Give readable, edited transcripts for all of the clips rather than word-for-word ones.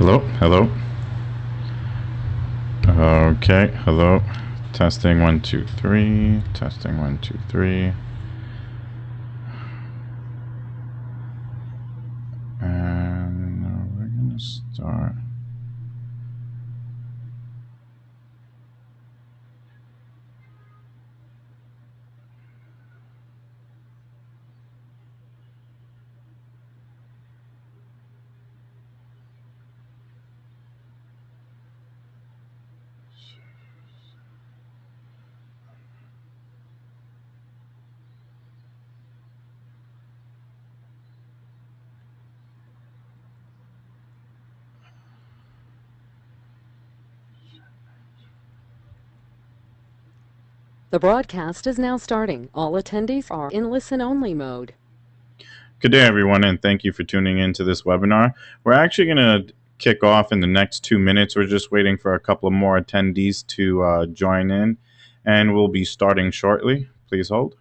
Hello, hello. Okay, hello. Testing 1, 2, 3. Testing 1, 2, 3. And we're gonna start. The broadcast is now starting. All attendees are in listen-only mode. Good day, everyone, and thank you for tuning into this webinar. We're actually gonna kick off in the next 2 minutes. We're just waiting for a couple of more attendees to join in, and we'll be starting shortly. Please hold.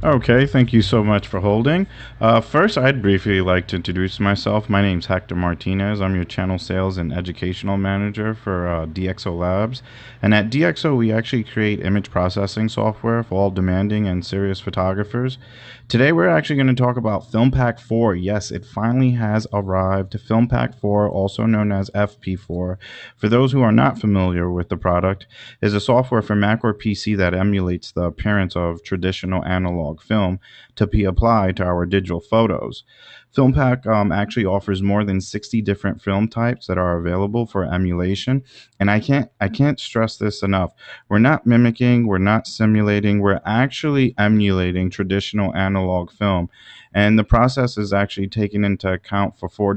Okay, thank you so much for holding. First, I'd briefly like to introduce myself. My name's Hector Martinez. I'm your channel sales and educational manager for DxO Labs. And at DxO, we actually create image processing software for all demanding and serious photographers. Today, we're actually going to talk about FilmPack 4. Yes, it finally has arrived. FilmPack 4, also known as FP4. For those who are not familiar with the product, is a software for Mac or PC that emulates the appearance of traditional analog film to be applied to our digital photos. FilmPack actually offers more than 60 different film types that are available for emulation, and I can't stress this enough. We're not mimicking, we're not simulating, we're actually emulating traditional analog film, and the process is actually taken into account for four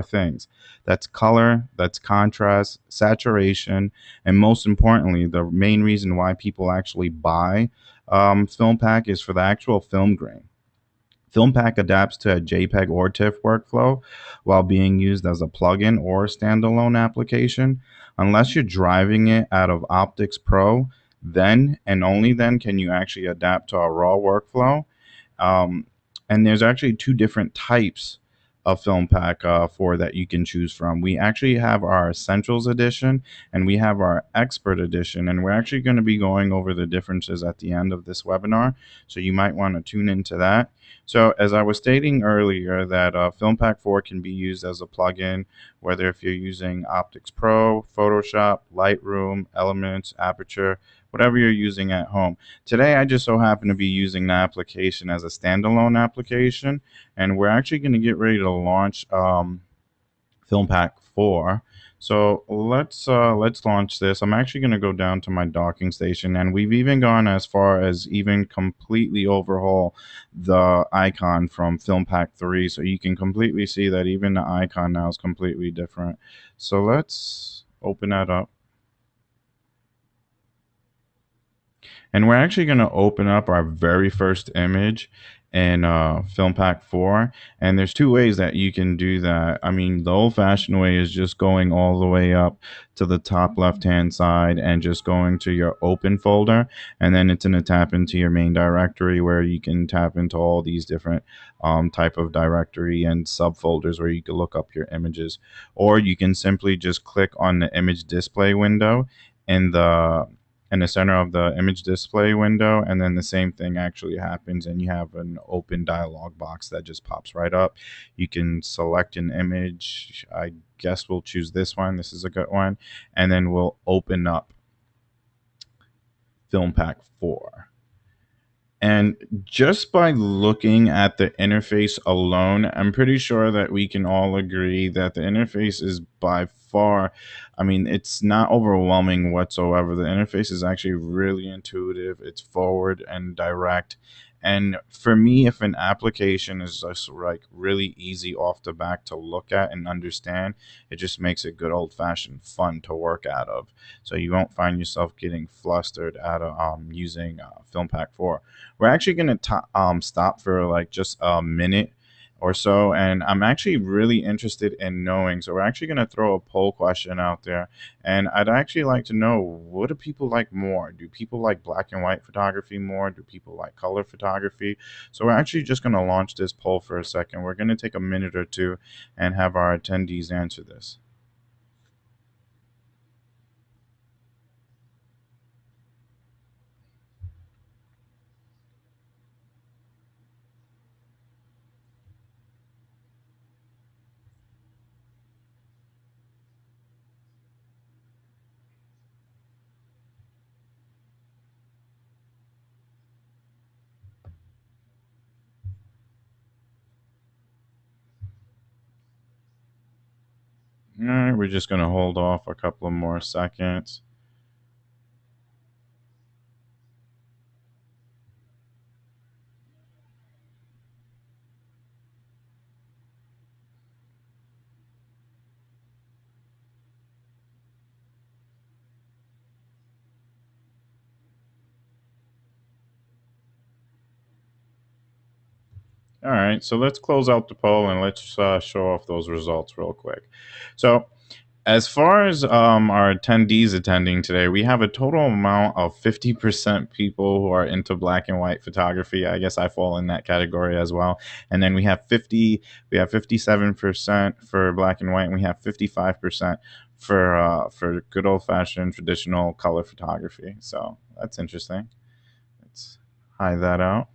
things. That's color, that's contrast, saturation, and most importantly, the main reason why people actually buy FilmPack is for the actual film grain. FilmPack adapts to a JPEG or TIFF workflow while being used as a plugin or standalone application. Unless you're driving it out of Optics Pro, then and only then can you actually adapt to a raw workflow. Um, and there's actually two different types a film pack for that you can choose from. We actually have our Essentials edition and we have our Expert edition, and we're actually going to be going over the differences at the end of this webinar. So you might want to tune into that. So as I was stating earlier, that Film Pack 4 can be used as a plugin, whether if you're using Optics Pro, Photoshop, Lightroom, Elements, Aperture, whatever you're using at home. Today, I just so happen to be using the application as a standalone application, and we're actually going to get ready to launch Film Pack 4. So let's launch this. I'm actually going to go down to my docking station, and we've even gone as far as even completely overhaul the icon from Film Pack 3, so you can completely see that even the icon now is completely different. So let's open that up. And we're actually going to open up our very first image in Film Pack 4. And there's two ways that you can do that. I mean, the old fashioned way is just going all the way up to the top left hand side and just going to your open folder. And then it's going to tap into your main directory, where you can tap into all these different type of directory and subfolders where you can look up your images. Or you can simply just click on the image display window in the center of the image display window, and then the same thing actually happens, and you have an open dialog box that just pops right up. You can select an image. I guess we'll choose this one. This is a good one. And then we'll open up Film Pack 4. And just by looking at the interface alone, I'm pretty sure that we can all agree that the interface is by far, I mean, it's not overwhelming whatsoever. The interface is actually really intuitive, it's forward and direct. And for me, if an application is just like really easy off the back to look at and understand, it just makes it good old fashioned fun to work out of. So you won't find yourself getting flustered out of using Film Pack 4. We're actually going to stop for like just a minute or so, and I'm actually really interested in knowing. So we're actually going to throw a poll question out there, and I'd actually like to know, what do people like more? Do people like black and white photography more? Do people like color photography? So we're actually just going to launch this poll for a second. We're going to take a minute or two and have our attendees answer this. All right, we're just going to hold off a couple of more seconds. All right, so let's close out the poll and let's show off those results real quick. So, as far as our attendees attending today, we have a total amount of 50% people who are into black and white photography. I guess I fall in that category as well. And then we have 57% for black and white, and we have 55% for good old fashioned traditional color photography. So that's interesting. Let's hide that out.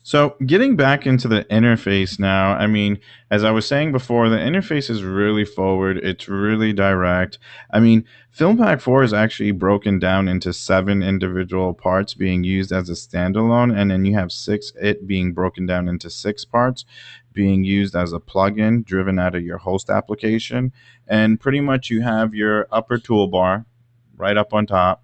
So getting back into the interface now, I mean, as I was saying before, the interface is really forward. It's really direct. I mean, Film Pack 4 is actually broken down into 7 individual parts being used as a standalone, and then you have 6, it being broken down into 6 parts being used as a plugin driven out of your host application. And pretty much you have your upper toolbar right up on top.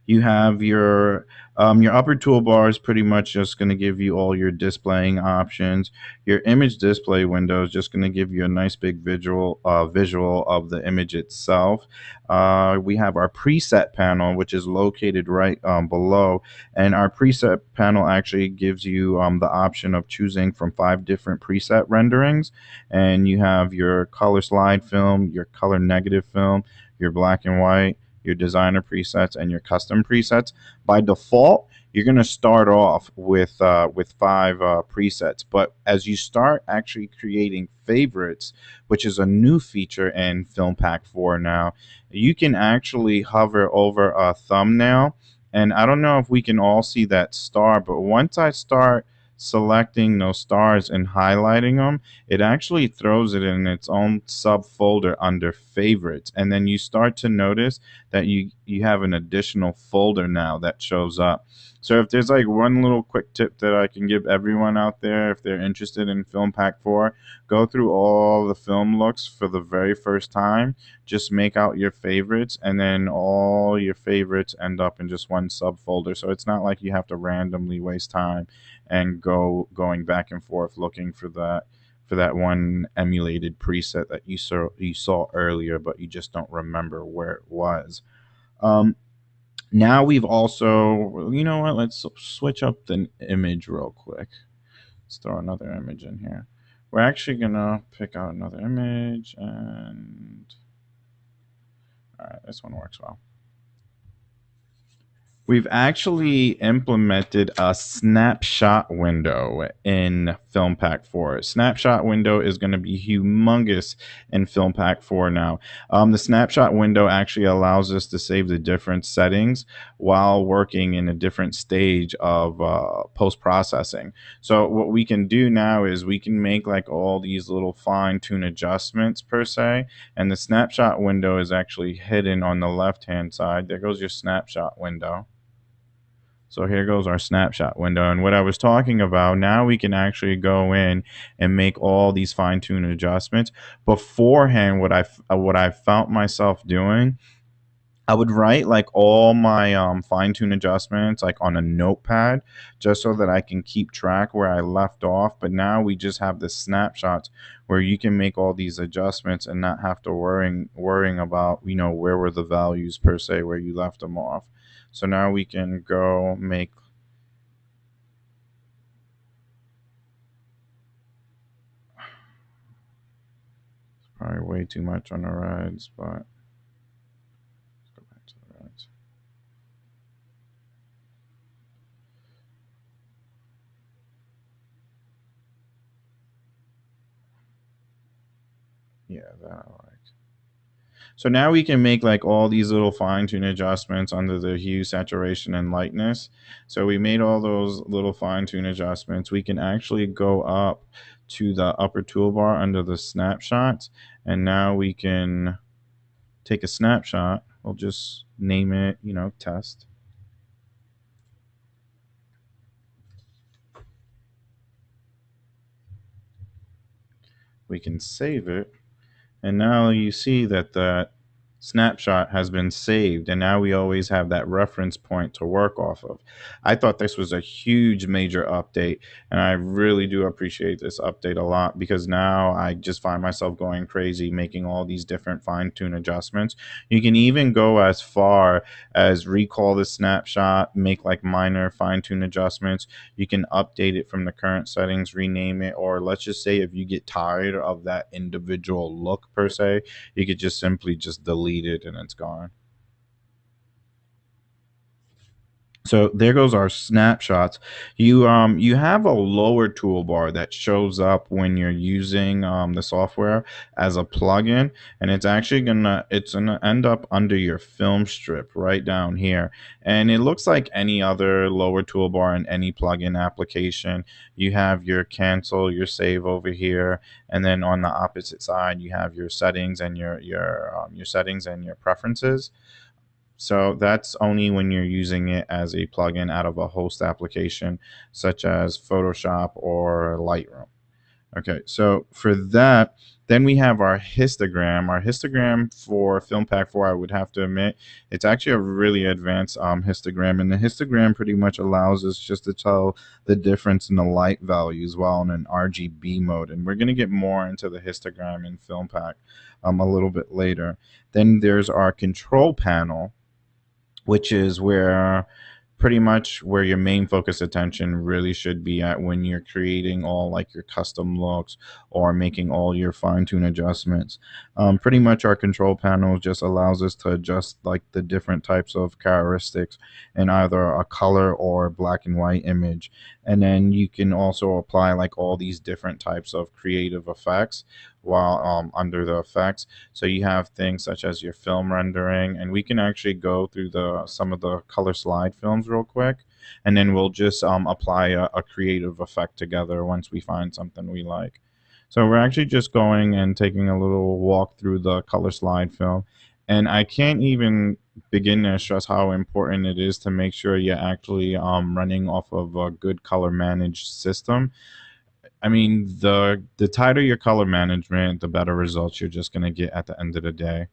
You have your upper toolbar is pretty much just going to give you all your displaying options. Your image display window is just going to give you a nice big visual of the image itself. We have our preset panel, which is located right below, and our preset panel actually gives you the option of choosing from 5 different preset renderings, and you have your color slide film, your color negative film, your black and white, your designer presets, and your custom presets. By default, you're going to start off with five presets, but as you start actually creating favorites, which is a new feature in FilmPack 4 now, you can actually hover over a thumbnail, and I don't know if we can all see that star, but once I start selecting those stars and highlighting them, it actually throws it in its own subfolder under favorites. And then you start to notice that you have an additional folder now that shows up. So if there's like one little quick tip that I can give everyone out there, if they're interested in Film Pack 4, go through all the film looks for the very first time, just make out your favorites, and then all your favorites end up in just one subfolder. So it's not like you have to randomly waste time and going back and forth looking for that one emulated preset that you saw earlier, but you just don't remember where it was. Um, Now we've also, you know what? Let's switch up the image real quick. Let's throw another image in here. We're actually gonna pick out another image, and all right, this one works well. We've actually implemented a snapshot window in FilmPack 4. Snapshot window is going to be humongous in FilmPack 4 now. The snapshot window actually allows us to save the different settings while working in a different stage of post-processing. So what we can do now is we can make like all these little fine-tune adjustments per se, and the snapshot window is actually hidden on the left-hand side. There goes your snapshot window. So here goes our snapshot window. And what I was talking about, now we can actually go in and make all these fine-tune adjustments. Beforehand, what I found myself doing, I would write like all my fine-tune adjustments like on a notepad, just so that I can keep track where I left off. But now we just have the snapshots where you can make all these adjustments and not have to worrying about, where were the values per se where you left them off. So now we can go make, probably way too much on the rides, but let's go back to the rides. Yeah, that I like. So now we can make like all these little fine tune adjustments under the hue, saturation, and lightness. So we made all those little fine tune adjustments. We can actually go up to the upper toolbar under the snapshots, and now we can take a snapshot. We'll just name it, test. We can save it. And now you see that that snapshot has been saved, and now we always have that reference point to work off of. I thought this was a huge major update, and I really do appreciate this update a lot, because now I just find myself going crazy making all these different fine tune adjustments. You can even go as far as recall the snapshot, make like minor fine tune adjustments. You can update it from the current settings, rename it, or let's just say if you get tired of that individual look per se, you could just simply just delete it and it's gone. So there goes our snapshots. You have a lower toolbar that shows up when you're using the software as a plugin, and it's gonna end up under your film strip right down here. And it looks like any other lower toolbar in any plugin application. You have your cancel, your save over here, and then on the opposite side you have your settings and your settings and your preferences. So that's only when you're using it as a plugin out of a host application such as Photoshop or Lightroom. Okay, so for that, then we have our histogram. Our histogram for FilmPack 4, I would have to admit, it's actually a really advanced histogram. And the histogram pretty much allows us just to tell the difference in the light values while in an RGB mode. And we're going to get more into the histogram in FilmPack a little bit later. Then there's our control panel, which is where pretty much where your main focus attention really should be at when you're creating all like your custom looks or making all your fine tune adjustments. Pretty much our control panel just allows us to adjust like the different types of characteristics in either a color or black and white image. And then you can also apply like all these different types of creative effects while under the effects. So you have things such as your film rendering, and we can actually go through the some of the color slide films real quick, and then we'll just apply a creative effect together once we find something we like. So we're actually just going and taking a little walk through the color slide film, and I can't even begin to stress how important it is to make sure you're actually running off of a good color managed system. I mean, the tighter your color management, the better results you're just gonna get at the end of the day.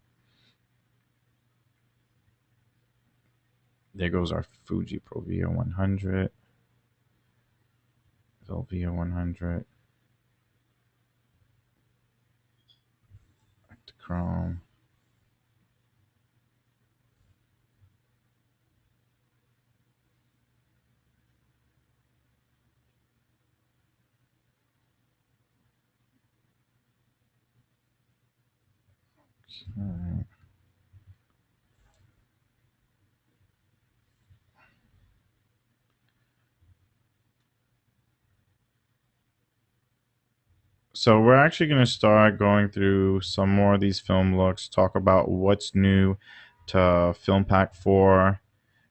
There goes our Fuji Pro Via 100, Velvia 100, Chrome. Okay. So we're actually going to start going through some more of these film looks, talk about what's new to FilmPack 4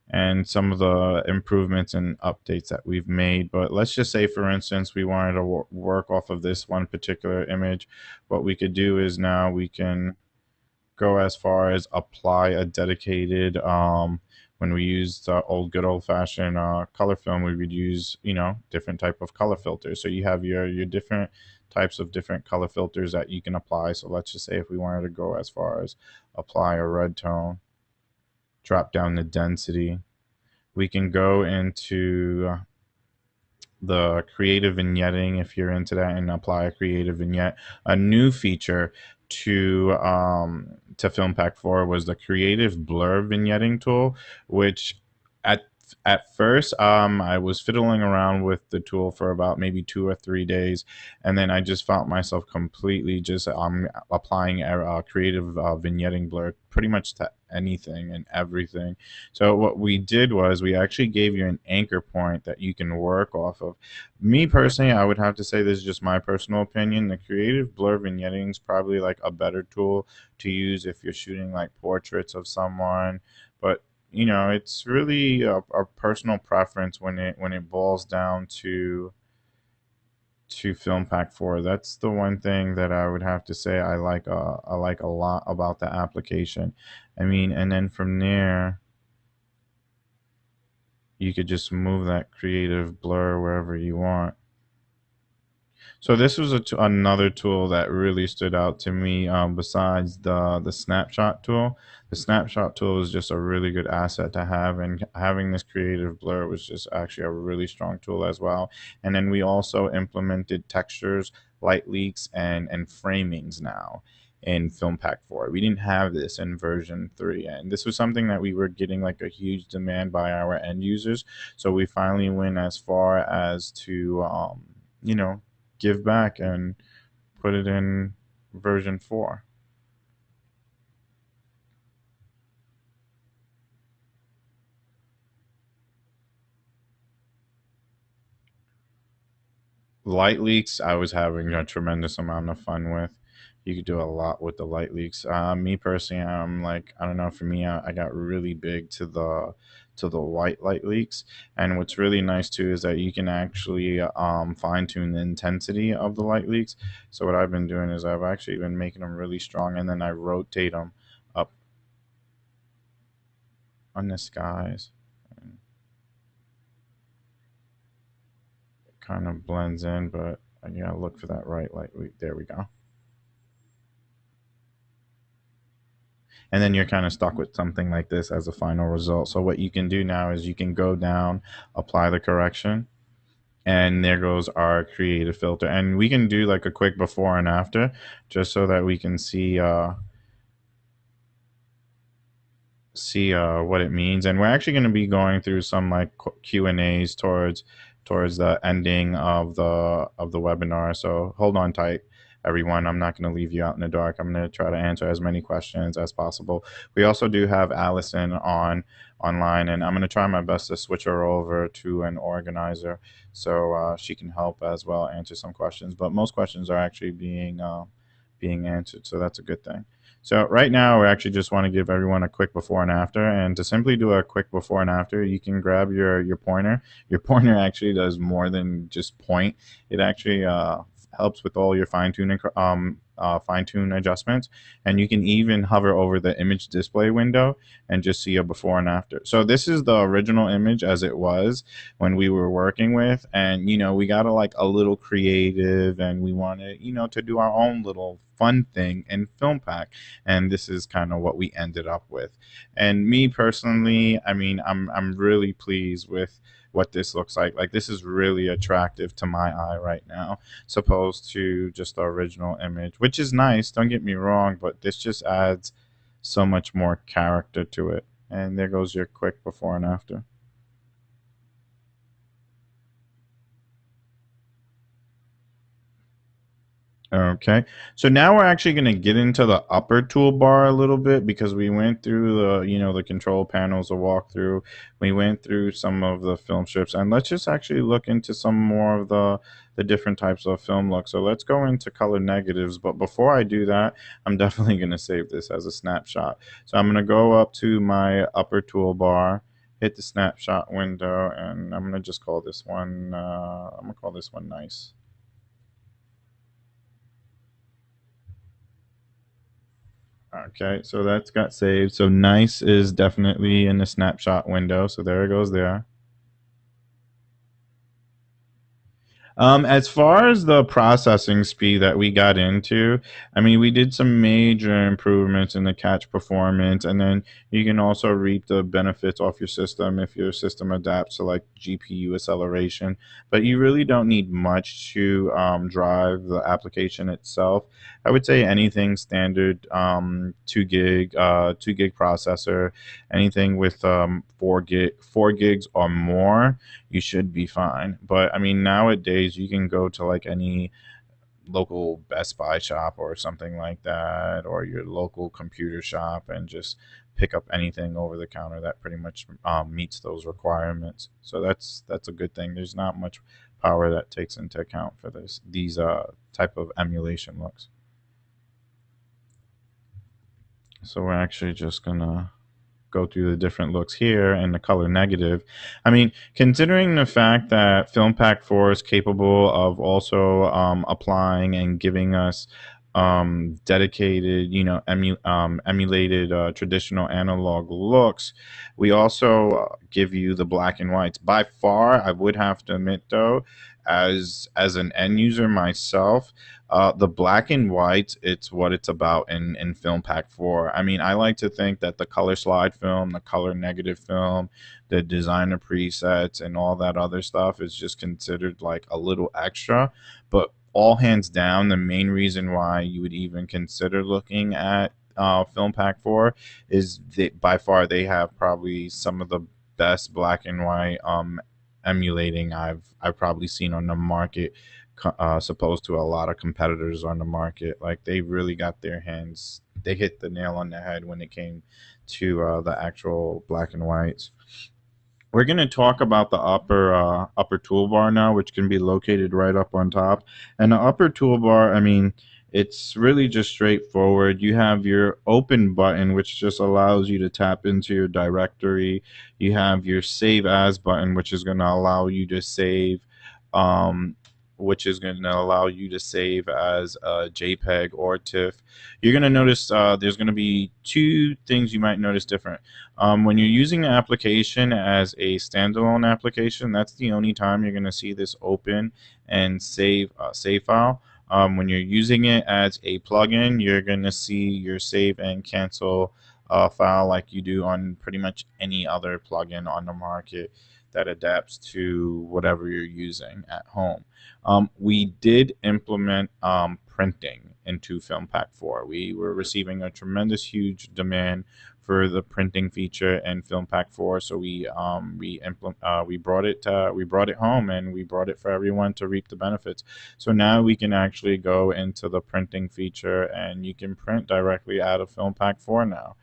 and some of the improvements and updates that we've made. But let's just say, for instance, we wanted to work off of this one particular image. What we could do is now we can go as far as apply a dedicated when we use the old good old fashioned color film, we would use, you know, different type of color filters. So you have your different types of different color filters that you can apply. So let's just say if we wanted to go as far as apply a red tone, drop down the density, we can go into the creative vignetting if you're into that and apply a creative vignette. A new feature to film pack 4 was the creative blur vignetting tool, which at at first I was fiddling around with the tool for about maybe 2 or 3 days, and then I just found myself completely just applying a creative vignetting blur pretty much to anything and everything. So what we did was we actually gave you an anchor point that you can work off of. Me personally, I would have to say this is just my personal opinion. The creative blur vignetting is probably like a better tool to use if you're shooting like portraits of someone. But you know, it's really a personal preference when it boils down to film pack 4. That's the one thing that I would have to say I like a lot about the application. I mean, and then from there you could just move that creative blur wherever you want. So this was another tool that really stood out to me. Besides the snapshot tool, the snapshot tool is just a really good asset to have, and having this creative blur was just actually a really strong tool as well. And then we also implemented textures, light leaks, and framings now in Film Pack 4. We didn't have this in version 3, and this was something that we were getting like a huge demand by our end users. So we finally went as far as to you know, give back and put it in version 4. Light leaks, I was having a tremendous amount of fun with. You could do a lot with the light leaks. Me personally, I'm like, I don't know. For me, I got really big to the white light leaks, and what's really nice too is that you can actually fine tune the intensity of the light leaks. So what I've been doing is I've actually been making them really strong, and then I rotate them up on the skies. And it kind of blends in, but I gotta look for that right light leak. There we go. And then you're kind of stuck with something like this as a final result. So what you can do now is you can go down, apply the correction, and there goes our creative filter. And we can do like a quick before and after, just so that we can see what it means. And we're actually going to be going through some like Q and A's towards the ending of the webinar. So hold on tight, everyone. I'm not going to leave you out in the dark. I'm going to try to answer as many questions as possible. We also do have Allison online, and I'm going to try my best to switch her over to an organizer so she can help as well answer some questions. But most questions are actually being answered, so that's a good thing. So right now, we actually just want to give everyone a quick before and after. And to simply do a quick before and after, you can grab your pointer. Your pointer actually does more than just point. It actually helps with all your fine tune adjustments. And you can even hover over the image display window and just see a before and after. So this is the original image as it was when we were working with, and we got to like a little creative, and we wanted to do our own little fun thing in FilmPack, and this is kind of what we ended up with. And me personally, I mean, I'm really pleased with what this looks like. Like, this is really attractive to my eye right now, opposed to just the original image, which is nice, don't get me wrong, but this just adds so much more character to it. And there goes your quick before and after. Okay, so now we're actually going to get into the upper toolbar a little bit, because we went through the control panels, a walkthrough. We went through some of the film strips, and let's just actually look into some more of the different types of film looks. So let's go into color negatives, but before I do that, I'm definitely going to save this as a snapshot. So I'm going to go up to my upper toolbar, hit the snapshot window, and I'm going to just call this one. I'm going to call this one nice. Okay, so that's got saved. So nice is definitely in the snapshot window. So there it goes there. As far as the processing speed that we got into, I mean, we did some major improvements in the catch performance, and then you can also reap the benefits off your system if your system adapts to like GPU acceleration. But you really don't need much to drive the application itself. I would say anything standard, 2 gig processor, anything with 4 gigs or more, you should be fine. But I mean, nowadays you can go to like any local Best Buy shop or something like that, or your local computer shop, and just pick up anything over the counter that pretty much meets those requirements. So that's a good thing. There's not much power that takes into account for these type of emulation looks. So we're actually just gonna go through the different looks here and the color negative. I mean, considering the fact that FilmPack 4 is capable of also applying and giving us dedicated, emulated traditional analog looks, we also give you the black and whites. By far, I would have to admit though, as an end user myself, the black and whites, it's what it's about in Film Pack 4. I mean, I like to think that the color slide film, the color negative film, the designer presets, and all that other stuff is just considered like a little extra. But all hands down, the main reason why you would even consider looking at Film Pack 4 is that by far they have probably some of the best black and white emulating I've probably seen on the market, supposed to a lot of competitors on the market. Like, they really got their hands, they hit the nail on the head when it came to the actual black and whites. We're going to talk about the upper toolbar now, which can be located right up on top. And the upper toolbar, I mean, it's really just straightforward. You have your open button, which just allows you to tap into your directory. You have your save as button, which is going to allow you to save, um, as a JPEG or TIFF. You're going to notice there's going to be two things you might notice different. When you're using the application as a standalone application, that's the only time you're going to see this open and save file. When you're using it as a plugin, you're going to see your save and cancel file like you do on pretty much any other plugin on the market that adapts to whatever you're using at home. We did implement printing into FilmPack 4. We were receiving a tremendous huge demand for the printing feature in FilmPack 4. So we brought it home, and we brought it for everyone to reap the benefits. So now we can actually go into the printing feature, and you can print directly out of FilmPack 4 now.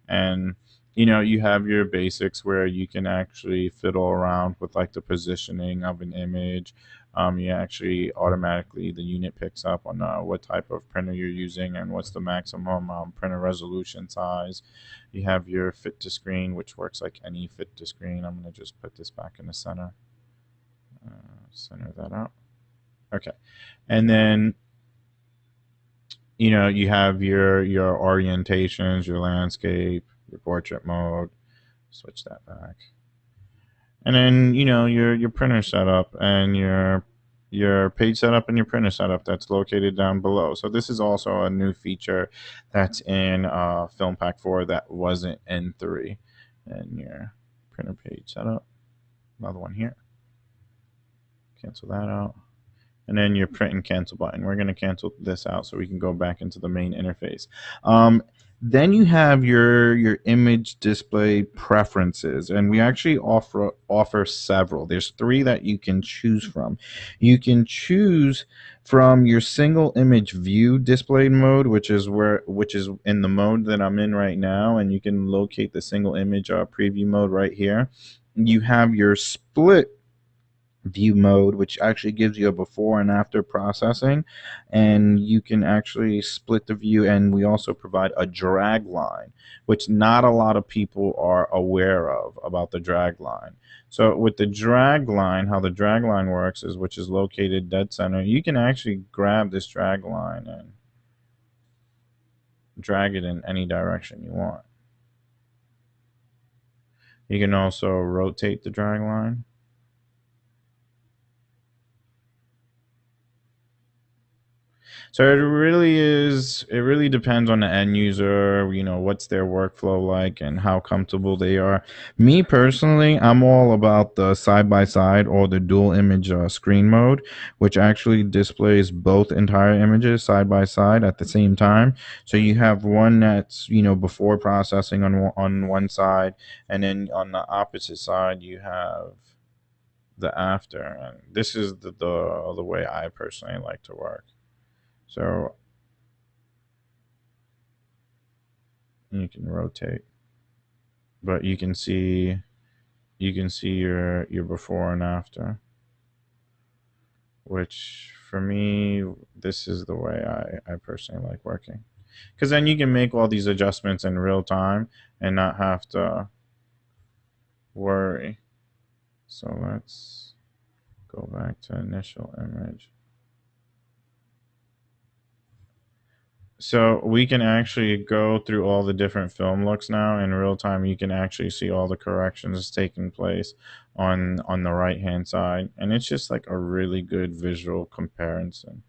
And you have your basics where you can actually fiddle around with like the positioning of an image. You actually automatically, the unit picks up on what type of printer you're using and what's the maximum printer resolution size. You have your fit to screen, which works like any fit to screen. I'm going to just put this back in the center. Center that out. Okay. And then you have your orientations, your landscape, your portrait mode. Switch that back. And then your printer setup and your page setup and your printer setup that's located down below. So this is also a new feature that's in FilmPack 4 that wasn't in 3. And your printer page setup, another one here. Cancel that out. And then your print and cancel button. We're going to cancel this out so we can go back into the main interface. Then you have your image display preferences, and we actually offer several. There's 3 that you can choose from. You can choose from your single image view display mode, which is in the mode that I'm in right now, and you can locate the single image preview mode right here. You have your split view mode, which actually gives you a before and after processing, and you can actually split the view. And we also provide a drag line, which not a lot of people are aware of about the drag line. So with the drag line, how the drag line works is, which is located dead center, you can actually grab this drag line and drag it in any direction you want. You can also rotate the drag line. So it really depends on the end user, what's their workflow like and how comfortable they are. Me personally, I'm all about the side by side or the dual image screen mode, which actually displays both entire images side by side at the same time. So you have one that's, before processing on one side, and then on the opposite side you have the after. And this is the way I personally like to work. So you can rotate, but you can see your before and after, which for me, this is the way I personally like working, because then you can make all these adjustments in real time and not have to worry. So let's go back to initial image. So we can actually go through all the different film looks now in real time. You can actually see all the corrections taking place on the right hand side, and it's just like a really good visual comparison.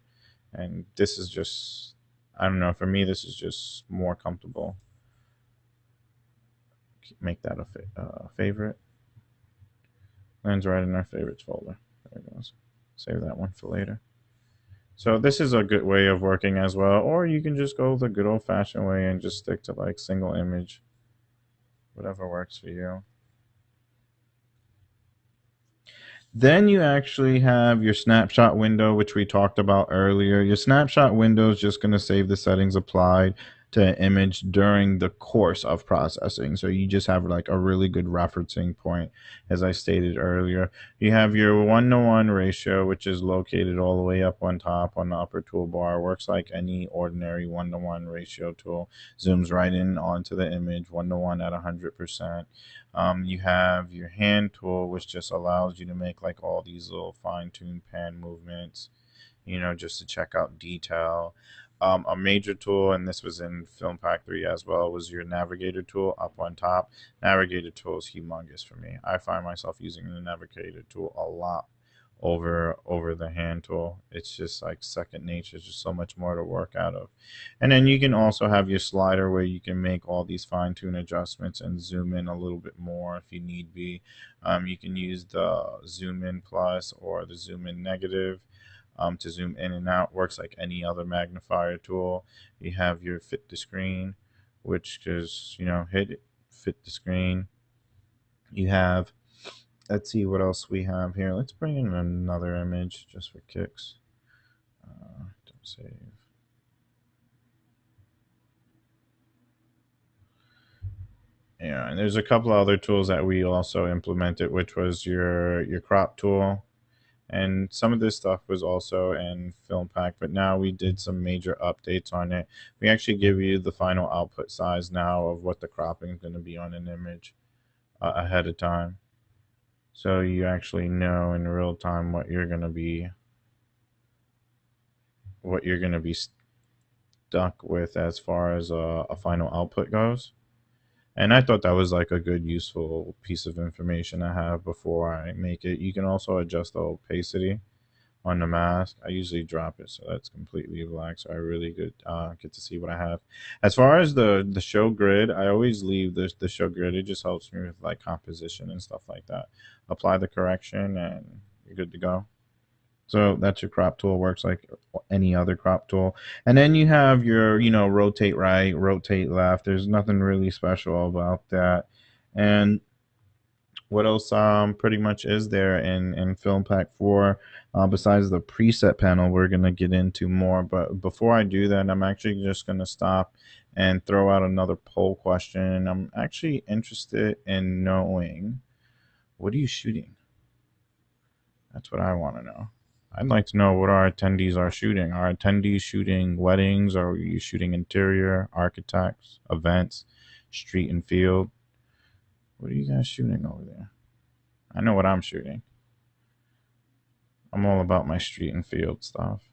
And this is just, I don't know, for me this is just more comfortable. Make that a favorite. Lands right in our favorites folder. There it goes. Save that one for later. So this is a good way of working as well, or you can just go the good old-fashioned way and just stick to like single image, whatever works for you. Then you actually have your snapshot window, which we talked about earlier. Your snapshot window is just going to save the settings applied to an image during the course of processing. So you just have like a really good referencing point, as I stated earlier. You have your 1:1 ratio, which is located all the way up on top on the upper toolbar. Works like any ordinary 1:1 ratio tool. Zooms right in onto the image, 1:1 at 100%. You have your hand tool, which just allows you to make like all these little fine-tuned pan movements, just to check out detail. A major tool, and this was in FilmPack 3 as well, was your navigator tool up on top. Navigator tool is humongous for me. I find myself using the navigator tool a lot over the hand tool. It's just like second nature. It's just so much more to work out of. And then you can also have your slider where you can make all these fine-tune adjustments and zoom in a little bit more if you need be. You can use the zoom in plus or the zoom in negative to zoom in and out. Works like any other magnifier tool. You have your fit to screen, which is hit fit the screen. You have, let's see what else we have here. Let's bring in another image just for kicks. Don't save. Yeah, and there's a couple of other tools that we also implemented, which was your crop tool. And some of this stuff was also in FilmPack, but now we did some major updates on it. We actually give you the final output size now of what the cropping is going to be on an image ahead of time. So you actually know in real time what you're going to be stuck with as far as a final output goes. And I thought that was like a good, useful piece of information to have before I make it. You can also adjust the opacity on the mask. I usually drop it so that's completely black, so I really get to see what I have. As far as the show grid, I always leave the show grid. It just helps me with like composition and stuff like that. Apply the correction and you're good to go. So that's your crop tool. Works like any other crop tool. And then you have your, rotate right, rotate left. There's nothing really special about that. And what else pretty much is there in FilmPack 4 besides the preset panel? We're going to get into more, but before I do that, I'm actually just going to stop and throw out another poll question. I'm actually interested in knowing, what are you shooting? That's what I want to know. I'd like to know what our attendees are shooting. Are attendees shooting weddings? Are you shooting interior, architects, events, street and field? What are you guys shooting over there? I know what I'm shooting. I'm all about my street and field stuff.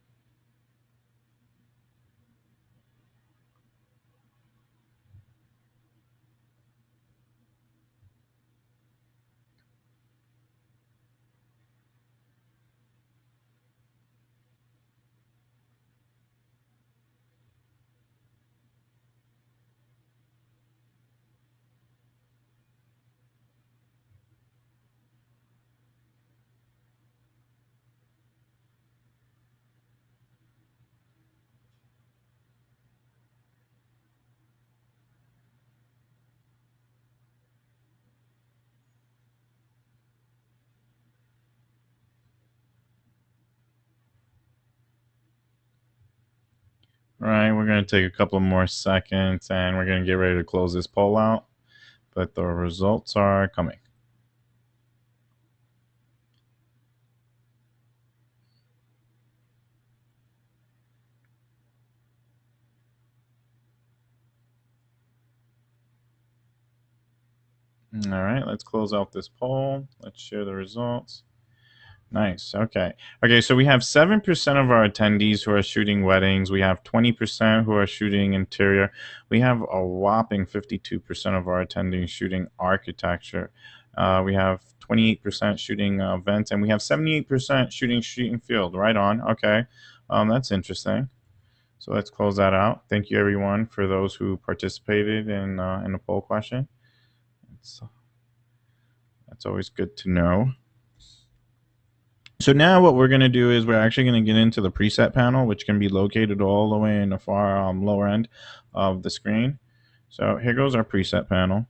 All right, we're going to take a couple more seconds and we're going to get ready to close this poll out. But the results are coming. All right, let's close out this poll. Let's share the results. Nice. Okay. Okay. So we have 7% of our attendees who are shooting weddings. We have 20% who are shooting interior. We have a whopping 52% of our attendees shooting architecture. We have 28% shooting events, and we have 78% shooting street and field. Right on. Okay. That's interesting. So let's close that out. Thank you, everyone, for those who participated in the poll question. That's always good to know. So now what we're going to do is we're actually going to get into the preset panel, which can be located all the way in the far lower end of the screen. So here goes our preset panel.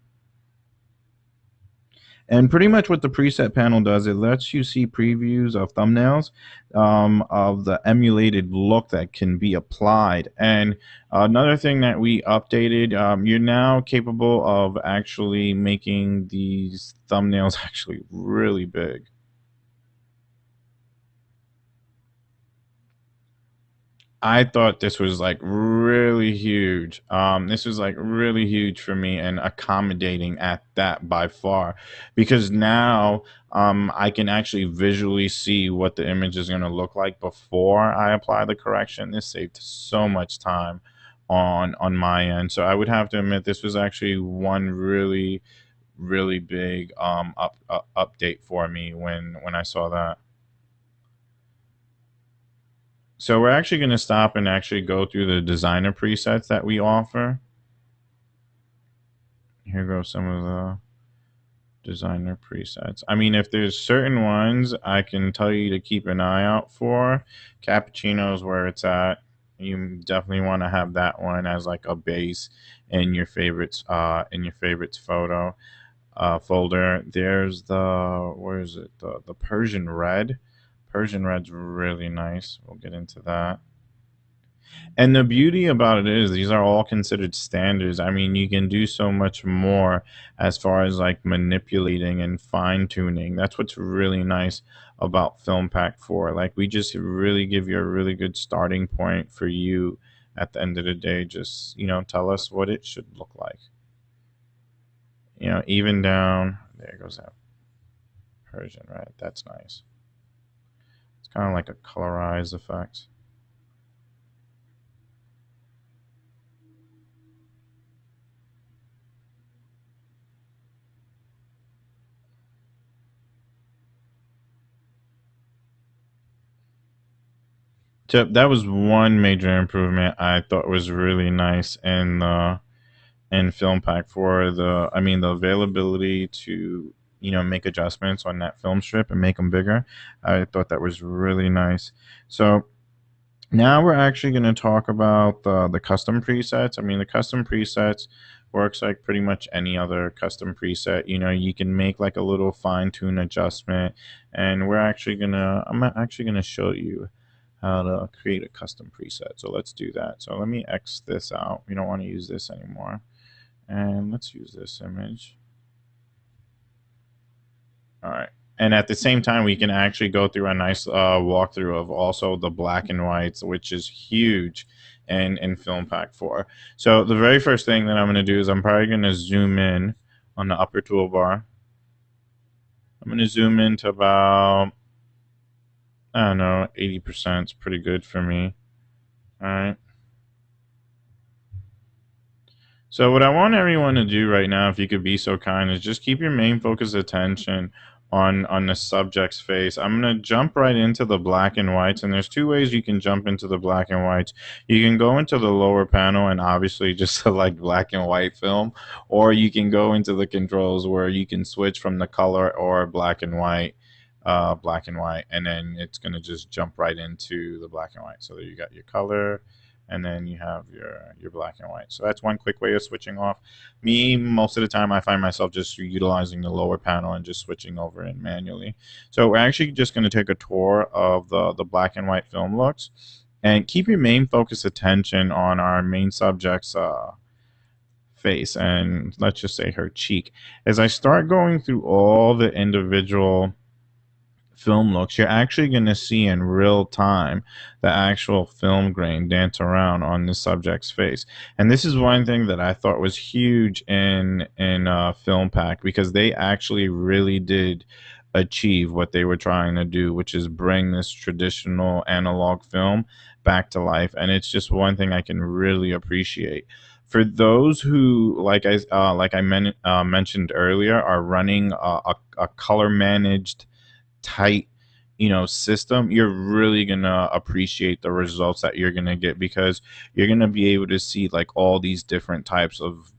And pretty much what the preset panel does, it lets you see previews of thumbnails of the emulated look that can be applied. And another thing that we updated, you're now capable of actually making these thumbnails actually really big. I thought this was like really huge. This was like really huge for me and accommodating at that by far, because now I can actually visually see what the image is going to look like before I apply the correction. This saved so much time on my end. So I would have to admit this was actually one really big update for me when I saw that. So we're actually going to stop and actually go through the designer presets that we offer. Here go some of the designer presets. I mean, if there's certain ones I can tell you to keep an eye out for, cappuccino is where it's at. You definitely want to have that one as like a base in your favorites photo folder. There's the where is it? The Persian red. Persian red's really nice. We'll get into that. And the beauty about it is these are all considered standards. I mean, you can do so much more as far as like manipulating and fine tuning. That's what's really nice about Film Pack 4. Like we just really give you a really good starting point for you at the end of the day. Just, tell us what it should look like. Even down, there goes that Persian, right? That's nice. It's kind of like a colorized effect. So that was one major improvement I thought was really nice in Film Pack for the availability to make adjustments on that film strip and make them bigger. I thought that was really nice. So now we're actually going to talk about the custom presets. I mean, the custom presets works like pretty much any other custom preset. You can make like a little fine tune adjustment, and I'm actually gonna show you how to create a custom preset. So let's do that. So let me X this out. We don't want to use this anymore. And let's use this image. All right. And at the same time, we can actually go through a nice walkthrough of also the black and whites, which is huge in Film Pack 4. So the very first thing that I'm going to do is I'm probably going to zoom in on the upper toolbar. I'm going to zoom in to about, I don't know, 80%. It's pretty good for me. All right. So what I want everyone to do right now, if you could be so kind, is just keep your main focus attention on the subject's face. I'm gonna jump right into the black and whites, and there's two ways you can jump into the black and whites. You can go into the lower panel and obviously just select black and white film, or you can go into the controls where you can switch from the color or black and white, and then it's gonna just jump right into the black and white. So there you got your color, and then you have your black and white. So that's one quick way of switching off. Me, most of the time, I find myself just utilizing the lower panel and just switching over in manually. So we're actually just going to take a tour of the black and white film looks, and keep your main focus attention on our main subject's face, and let's just say her cheek. As I start going through all the individual film looks, you're actually going to see in real time the actual film grain dance around on the subject's face. And this is one thing that I thought was huge in Film Pack, because they actually really did achieve what they were trying to do, which is bring this traditional analog film back to life. And it's just one thing I can really appreciate. For those who, mentioned earlier, are running a color managed tight system, you're really gonna appreciate the results that you're gonna get, because you're gonna be able to see like all these different types of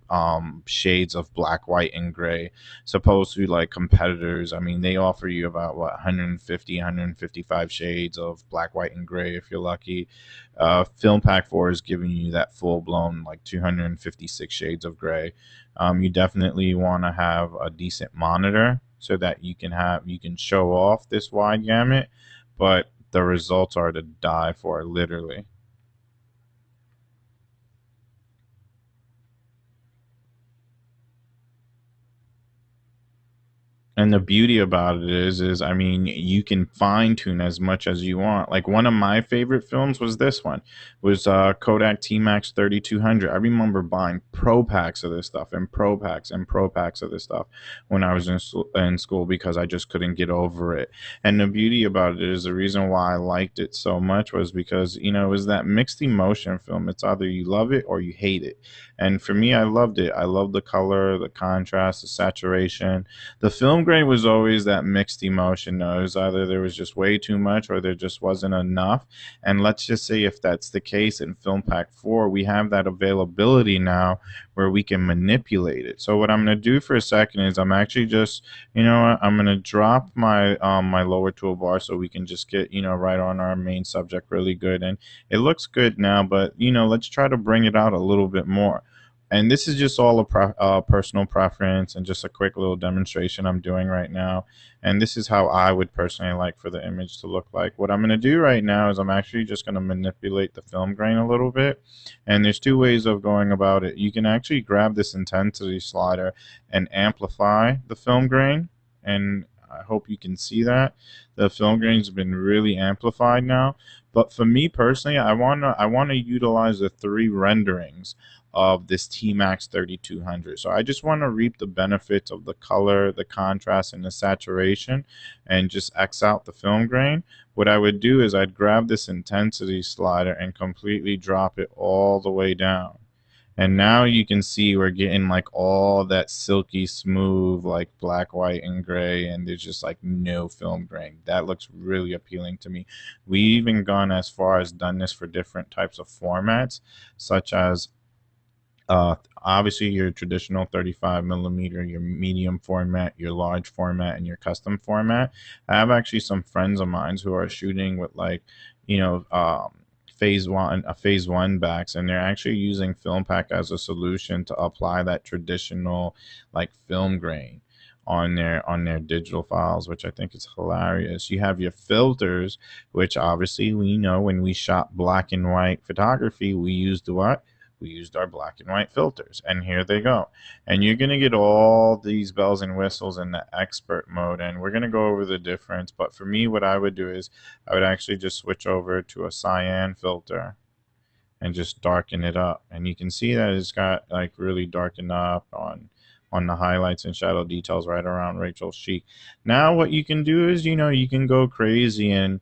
shades of black, white, and gray. Supposed to like competitors, I mean, they offer you about 150 155 shades of black, white, and gray if you're lucky. Film Pack 4 is giving you that full blown like 256 shades of gray. You definitely want to have a decent monitor so that you can show off this wide gamut, but the results are to die for, literally. And the beauty about it is I mean, you can fine tune as much as you want. Like one of my favorite films was this one, was Kodak T Max 3200. I remember buying pro packs of this stuff and pro packs of this stuff when I was in school, because I just couldn't get over it. And the beauty about it is the reason why I liked it so much was because it was that mixed emotion film. It's either you love it or you hate it. And for me, I loved it. I loved the color, the contrast, the saturation. The film film grain was always that mixed emotion. Though. It was either there was just way too much or there just wasn't enough. And let's just say if that's the case in FilmPack 4, we have that availability now where we can manipulate it. So what I'm going to do for a second is I'm actually just, I'm going to drop my lower toolbar so we can just get, right on our main subject really good. And it looks good now, but, let's try to bring it out a little bit more. And this is just all a personal preference and just a quick little demonstration I'm doing right now. And this is how I would personally like for the image to look like. What I'm going to do right now is I'm actually just going to manipulate the film grain a little bit. And there's two ways of going about it. You can actually grab this intensity slider and amplify the film grain. And I hope you can see that. The film grain's been really amplified now. But for me personally, I wanna utilize the three renderings of this T-Max 3200. So I just want to reap the benefits of the color, the contrast, and the saturation and just X out the film grain. What I would do is I'd grab this intensity slider and completely drop it all the way down. And now you can see we're getting like all that silky smooth, like black, white, and gray, and there's just like no film grain. That looks really appealing to me. We even gone as far as done this for different types of formats, such as obviously your traditional 35 millimeter, your medium format, your large format, and your custom format. I have actually some friends of mine who are shooting with like, you know, phase one backs, and they're actually using FilmPack as a solution to apply that traditional like film grain on their digital files, which I think is hilarious. You have your filters, which obviously we know when we shot black and white photography, we used what? We used our black and white filters, and here they go. And you're going to get all these bells and whistles in the expert mode, and we're going to go over the difference. But for me, what I would do is I would actually just switch over to a cyan filter and just darken it up, and you can see that it's got like really darkened up on the highlights and shadow details right around Rachel's cheek. Now what you can do is, you can go crazy and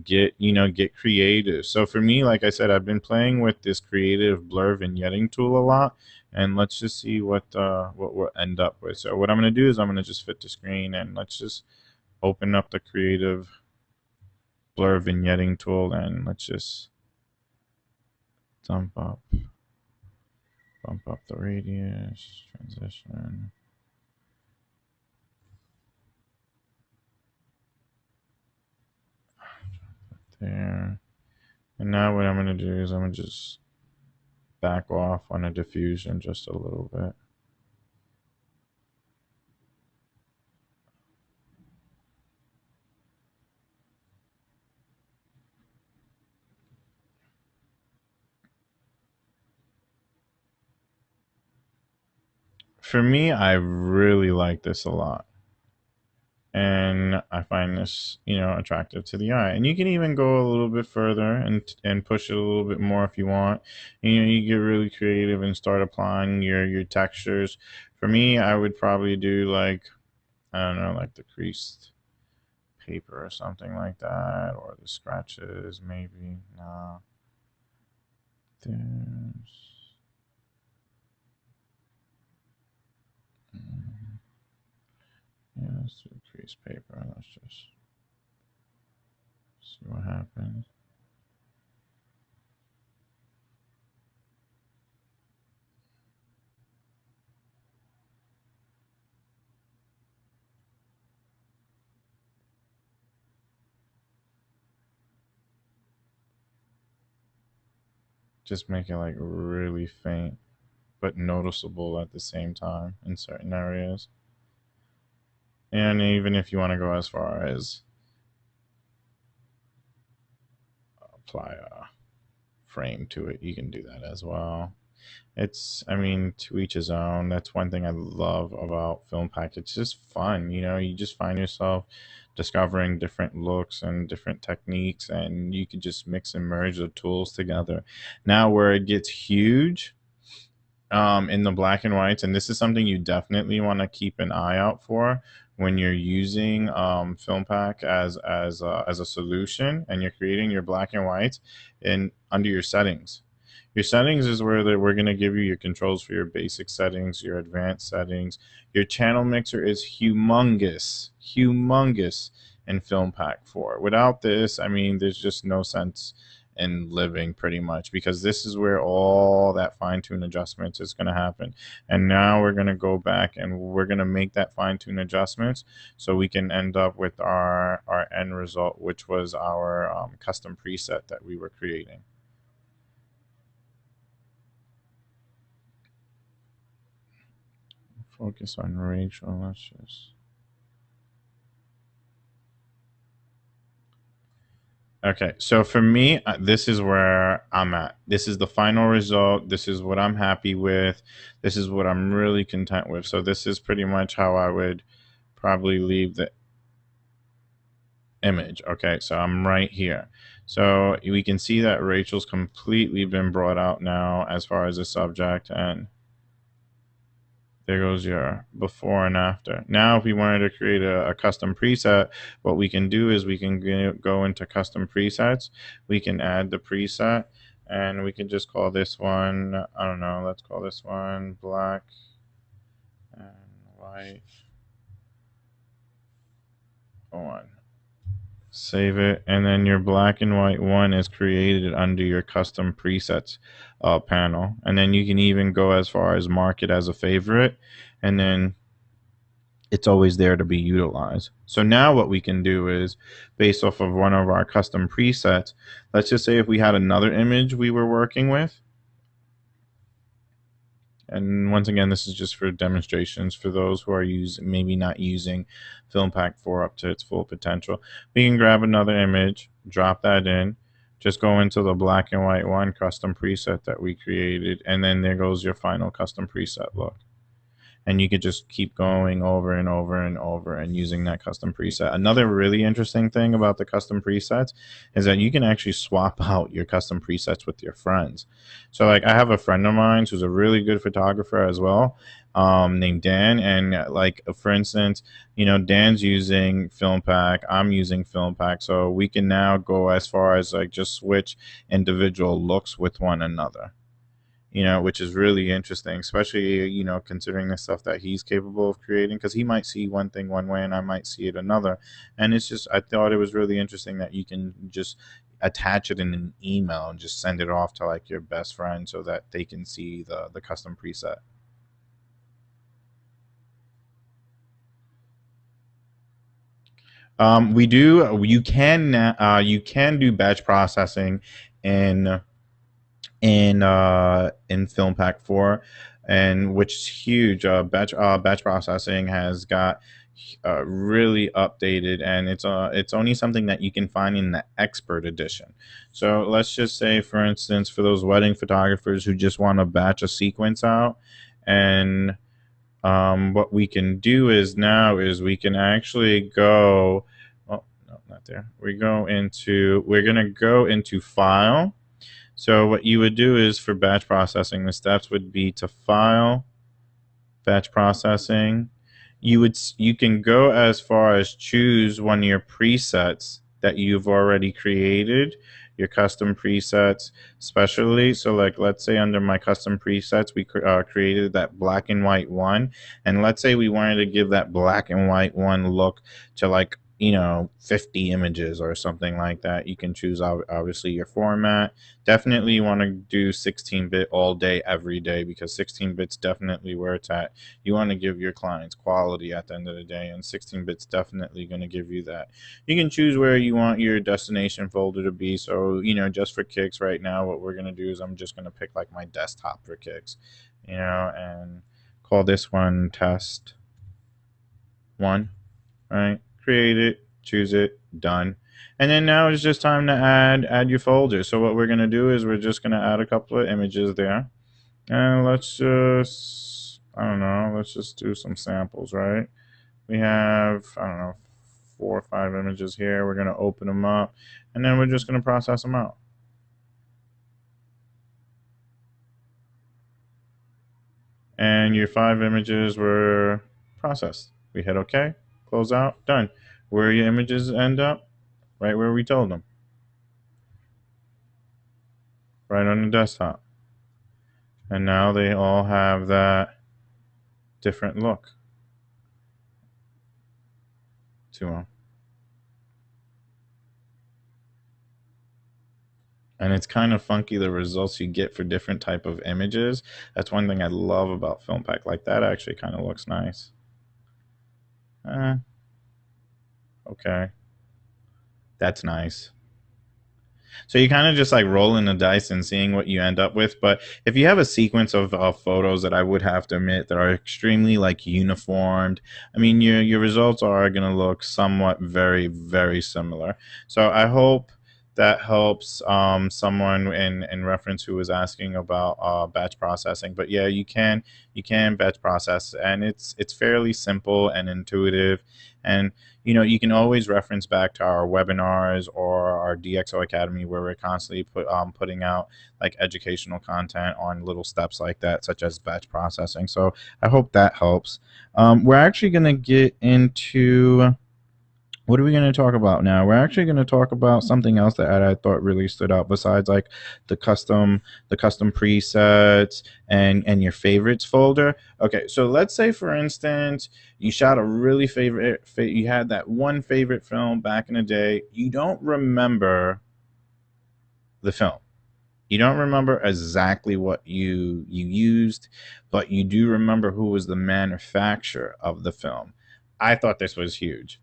get creative. So for me, like I said, I've been playing with this creative blur vignetting tool a lot, and let's just see what we'll end up with. So what I'm going to do is I'm going to just fit the screen, and let's just open up the creative blur vignetting tool, and let's just bump up the radius, transition. There. And now what I'm going to do is I'm going to just back off on a diffusion just a little bit. For me, I really like this a lot. And I find this, attractive to the eye. And you can even go a little bit further and push it a little bit more if you want. You get really creative and start applying your textures. For me, I would probably do like, I don't know, like the creased paper or something like that, or the scratches maybe. No. There's yeah, let's do crease paper. Let's just see what happens. Just make it like really faint, but noticeable at the same time in certain areas. And even if you want to go as far as apply a frame to it, you can do that as well. I mean, to each his own. That's one thing I love about FilmPack. It's just fun, you just find yourself discovering different looks and different techniques, and you can just mix and merge the tools together. Now, where it gets huge in the black and whites, and this is something you definitely want to keep an eye out for when you're using FilmPack as a solution, and you're creating your black and whites in under your settings. Your settings is where we're going to give you your controls for your basic settings, your advanced settings. Your channel mixer is humongous, humongous in FilmPack 4. Without this, I mean, there's just no sense in living pretty much, because this is where all that fine-tune adjustments is going to happen. And now we're going to go back and we're going to make that fine-tune adjustments so we can end up with our end result, which was our custom preset that we were creating. Focus on Rachel. Let's just. Okay, so for me, this is where I'm at. This is the final result. This is what I'm happy with. This is what I'm really content with. So this is pretty much how I would probably leave the image. Okay, so I'm right here. So we can see that Rachel's completely been brought out now as far as the subject, and there goes your before and after. Now, if we wanted to create a custom preset, what we can do is we can go into custom presets. We can add the preset, and we can just call this one, I don't know, let's call this one black and white one. Save it, and then your black and white one is created under your custom presets panel. And then you can even go as far as mark it as a favorite, and then it's always there to be utilized. So now what we can do is, based off of one of our custom presets, let's just say if we had another image we were working with, and once again, this is just for demonstrations for those who are maybe not using FilmPack 4 up to its full potential. We can grab another image, drop that in, just go into the black and white one custom preset that we created, and then there goes your final custom preset look. And you could just keep going over and over and over and using that custom preset. Another really interesting thing about the custom presets is that you can actually swap out your custom presets with your friends. So like I have a friend of mine who's a really good photographer as well, named Dan, and like for instance, Dan's using FilmPack, I'm using FilmPack, so we can now go as far as like just switch individual looks with one another, which is really interesting, especially, considering the stuff that he's capable of creating, because he might see one thing one way and I might see it another. And it's just, I thought it was really interesting that you can just attach it in an email and just send it off to like your best friend so that they can see the custom preset. We do, you can do batch processing in in FilmPack 4, and which is huge. Batch processing has got really updated, and it's only something that you can find in the expert edition. So let's just say, for instance, for those wedding photographers who just want to batch a sequence out, and what we can do is now is we can actually go. Oh no, not there. We're gonna go into File. So what you would do is for batch processing, the steps would be to File, batch processing. You can go as far as choose one of your presets that you've already created, your custom presets, especially. So like, let's say under my custom presets, we created that black and white one. And let's say we wanted to give that black and white one look to like, 50 images or something like that. You can choose obviously your format. Definitely you want to do 16-bit all day, every day, because 16 bits definitely where it's at. You want to give your clients quality at the end of the day, and 16 bits definitely going to give you that. You can choose where you want your destination folder to be. So, just for kicks right now, what we're going to do is I'm just going to pick like my desktop for kicks, and call this one test one, right? Create it, choose it, done. And then now it's just time to add your folder. So what we're going to do is we're just going to add a couple of images there. And let's just, I don't know, let's just do some samples, right? We have, I don't know, 4 or 5 images here. We're going to open them up, and then we're just going to process them out. And your 5 images were processed. We hit OK, close out, done. Where your images end up? Right where we told them. Right on the desktop. And now they all have that different look to them. And it's kind of funky the results you get for different type of images. That's one thing I love about FilmPack. Like that actually kind of looks nice. Eh, okay, that's nice. So you kind of just like rolling the dice and seeing what you end up with. But if you have a sequence of photos that I would have to admit that are extremely like uniformed, I mean your results are going to look somewhat very similar. So I hope that helps someone in reference who was asking about batch processing. But yeah, you can batch process, and it's fairly simple and intuitive. And you can always reference back to our webinars or our DxO Academy, where we're constantly putting out like educational content on little steps like that, such as batch processing. So I hope that helps. We're actually going to get into what are we going to talk about now? We're actually going to talk about something else that I thought really stood out besides like the custom presets and your favorites folder. Okay, so let's say for instance you shot a really you had that one favorite film back in the day. You don't remember the film. You don't remember exactly what you used, but you do remember who was the manufacturer of the film. I thought this was huge.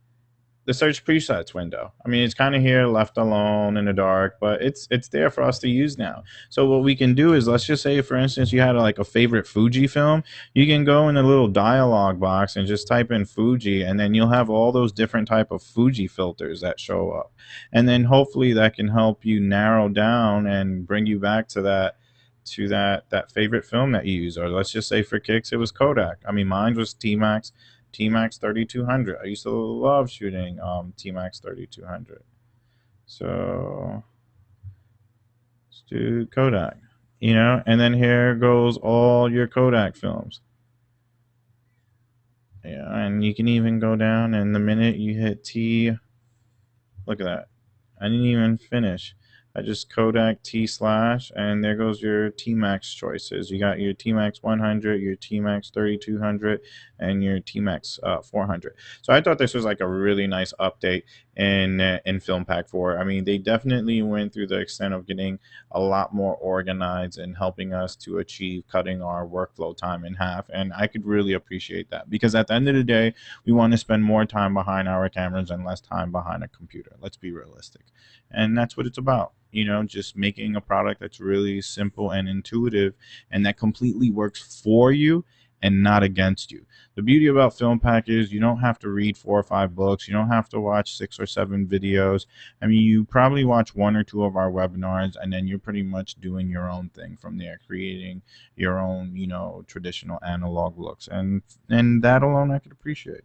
The search presets window. I mean, it's kind of here left alone in the dark, but it's there for us to use now. So what we can do is, let's just say for instance you had like a favorite Fuji film. You can go in the little dialog box and just type in Fuji, and then you'll have all those different type of Fuji filters that show up. And then hopefully that can help you narrow down and bring you back to that favorite film that you use. Or let's just say for kicks it was Kodak. I mean, mine was T-Max 3200. I used to love shooting T-Max 3200. So let's do Kodak, and then here goes all your Kodak films. Yeah, and you can even go down, and the minute you hit T, look at that. I didn't even finish. I just Kodak T slash, and there goes your T Max choices. You got your T Max 100, your T Max 3200, and your T Max 400. So I thought this was like a really nice update in FilmPack 4. I mean, they definitely went through the extent of getting a lot more organized and helping us to achieve cutting our workflow time in half. And I could really appreciate that, because at the end of the day, we want to spend more time behind our cameras and less time behind a computer. Let's be realistic. And that's what it's about. Just making a product that's really simple and intuitive and that completely works for you and not against you. The beauty about FilmPack is you don't have to read 4 or 5 books. You don't have to watch 6 or 7 videos. I mean, you probably watch 1 or 2 of our webinars, and then you're pretty much doing your own thing from there, creating your own, traditional analog looks. And that alone I could appreciate.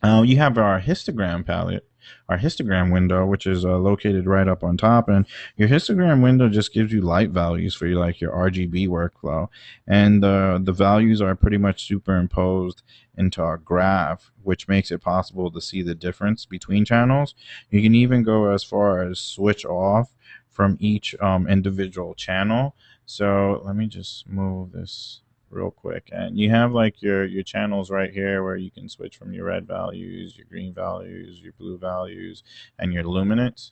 You have our histogram palette, our histogram window, which is located right up on top, and your histogram window just gives you light values for your RGB workflow, and the values are pretty much superimposed into our graph, which makes it possible to see the difference between channels. You can even go as far as switch off from each individual channel. So let me just move this real quick, and you have like your channels right here where you can switch from your red values, your green values, your blue values, and your luminance,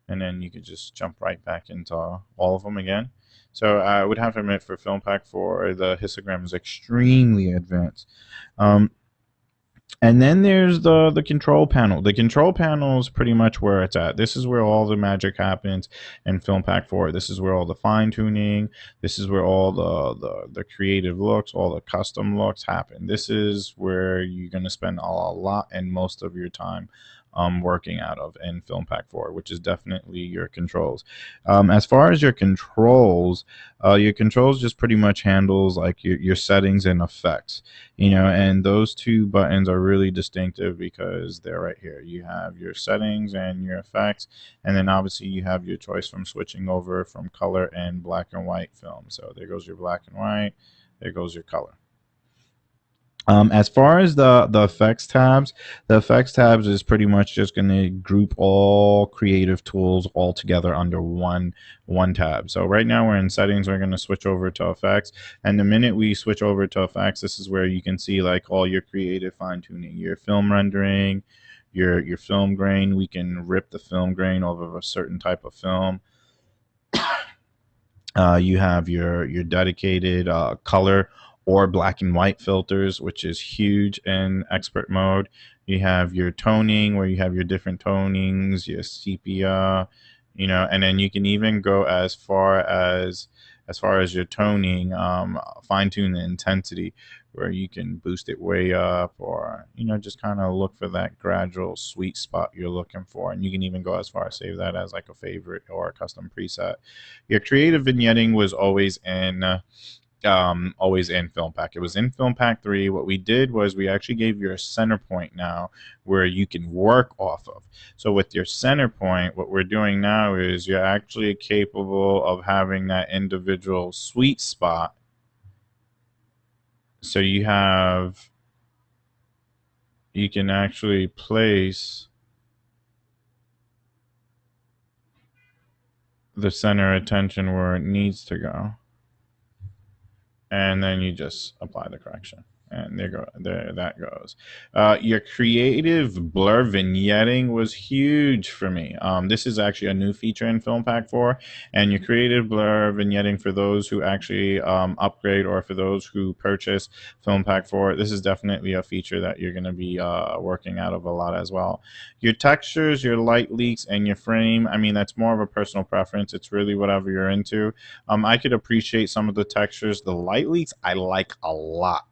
and then you could just jump right back into all of them again. So I would have to admit, for FilmPack 4, the histogram is extremely advanced. And then there's the control panel. The control panel is pretty much where it's at. This is where all the magic happens in FilmPack 4. This is where all the fine tuning, this is where all the creative looks, all the custom looks happen. This is where you're going to spend a lot and most of your time working out of in FilmPack 4, which is definitely your controls. As far as your controls just pretty much handles like your settings and effects, and those two buttons are really distinctive because they're right here. You have your settings and your effects, and then obviously you have your choice from switching over from color and black and white film. So there goes your black and white, there goes your color. As far as the effects tabs is pretty much just going to group all creative tools all together under one tab. So right now we're in settings. We're going to switch over to effects, and the minute we switch over to effects, this is where you can see like all your creative fine tuning, your film rendering, your film grain. We can rip the film grain over a certain type of film. You have your dedicated color or black and white filters, which is huge in expert mode. You have your toning, where you have your different tonings, your sepia, and then you can even go as far as your toning, fine tune the intensity, where you can boost it way up, or just kind of look for that gradual sweet spot you're looking for. And you can even go as far as save that as like a favorite or a custom preset. Your creative vignetting was always in FilmPack. It was in FilmPack 3. What we did was we actually gave you a center point now where you can work off of. So with your center point, what we're doing now is you're actually capable of having that individual sweet spot. So you can actually place the center attention where it needs to go, and then you just apply the correction, and there that goes. Your creative blur vignetting was huge for me. This is actually a new feature in FilmPack 4, and your creative blur vignetting, for those who actually upgrade, or for those who purchase FilmPack 4, this is definitely a feature that you're going to be working out of a lot as well. Your textures, your light leaks, and your frame, I mean, that's more of a personal preference. It's really whatever you're into. I could appreciate some of the textures. The light leaks I like a lot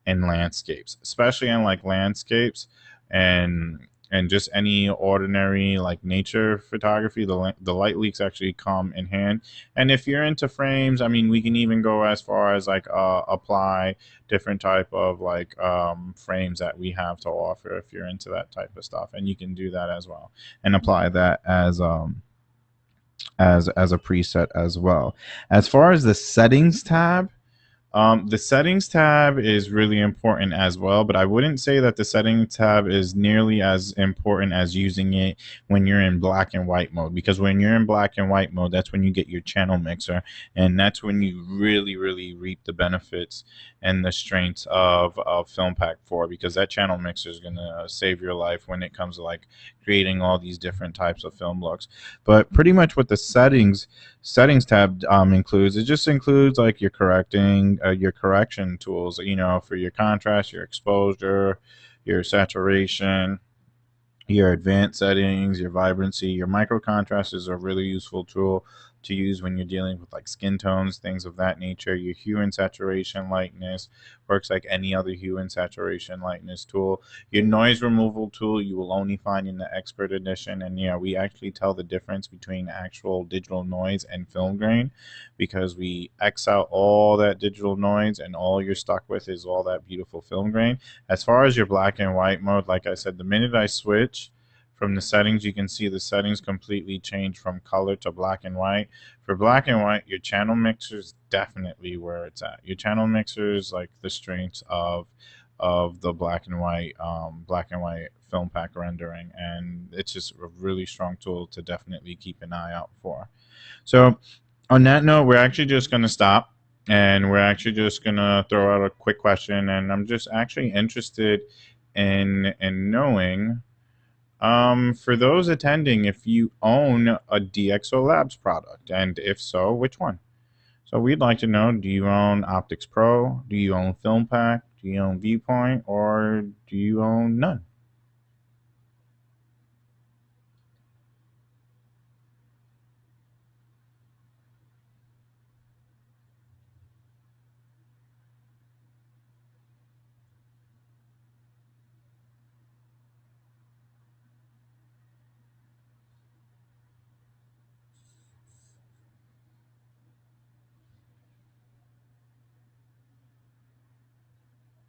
in landscapes, especially in like landscapes and just any ordinary like nature photography. The light leaks actually come in hand. And if you're into frames, I mean, we can even go as far as like apply different type of like frames that we have to offer if you're into that type of stuff, and you can do that as well and apply that as a preset as well. As far as the settings tab is really important as well, but I wouldn't say that the settings tab is nearly as important as using it when you're in black and white mode. Because when you're in black and white mode, that's when you get your channel mixer, and that's when you really, really reap the benefits and the strengths of FilmPack 4, because that channel mixer is going to save your life when it comes to like creating all these different types of film looks. But pretty much what the settings tab includes, it just includes like your correction tools, for your contrast, your exposure, your saturation, your advanced settings, your vibrancy. Your micro contrast is a really useful tool to use when you're dealing with like skin tones, things of that nature. Your hue and saturation lightness works like any other hue and saturation lightness tool. Your noise removal tool you will only find in the expert edition, and yeah, we actually tell the difference between actual digital noise and film grain, because we X out all that digital noise, and all you're stuck with is all that beautiful film grain. As far as your black and white mode, like I said, the minute I switch from the settings, you can see the settings completely change from color to black and white. For black and white, your channel mixer is definitely where it's at. Your channel mixer is like the strengths of the black and white film pack rendering, and it's just a really strong tool to definitely keep an eye out for. So on that note, we're actually just going to stop, and we're actually just going to throw out a quick question. And I'm just actually interested in knowing, for those attending, if you own a DxO Labs product, and if so, which one? So we'd like to know, do you own Optics Pro? Do you own FilmPack? Do you own Viewpoint? Or do you own none?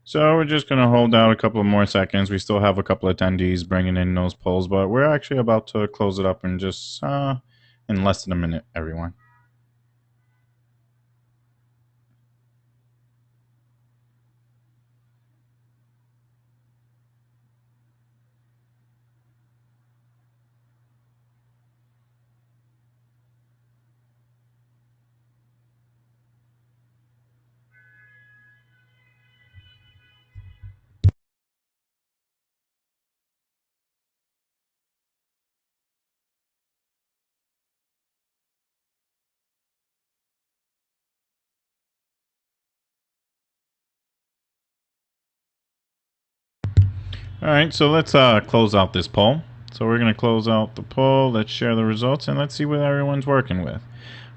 So we're just going to hold out a couple of more seconds. We still have a couple of attendees bringing in those polls, but we're actually about to close it up in just in less than a minute, everyone. All right, so let's close out this poll. So we're going to close out the poll. Let's share the results and let's see what everyone's working with.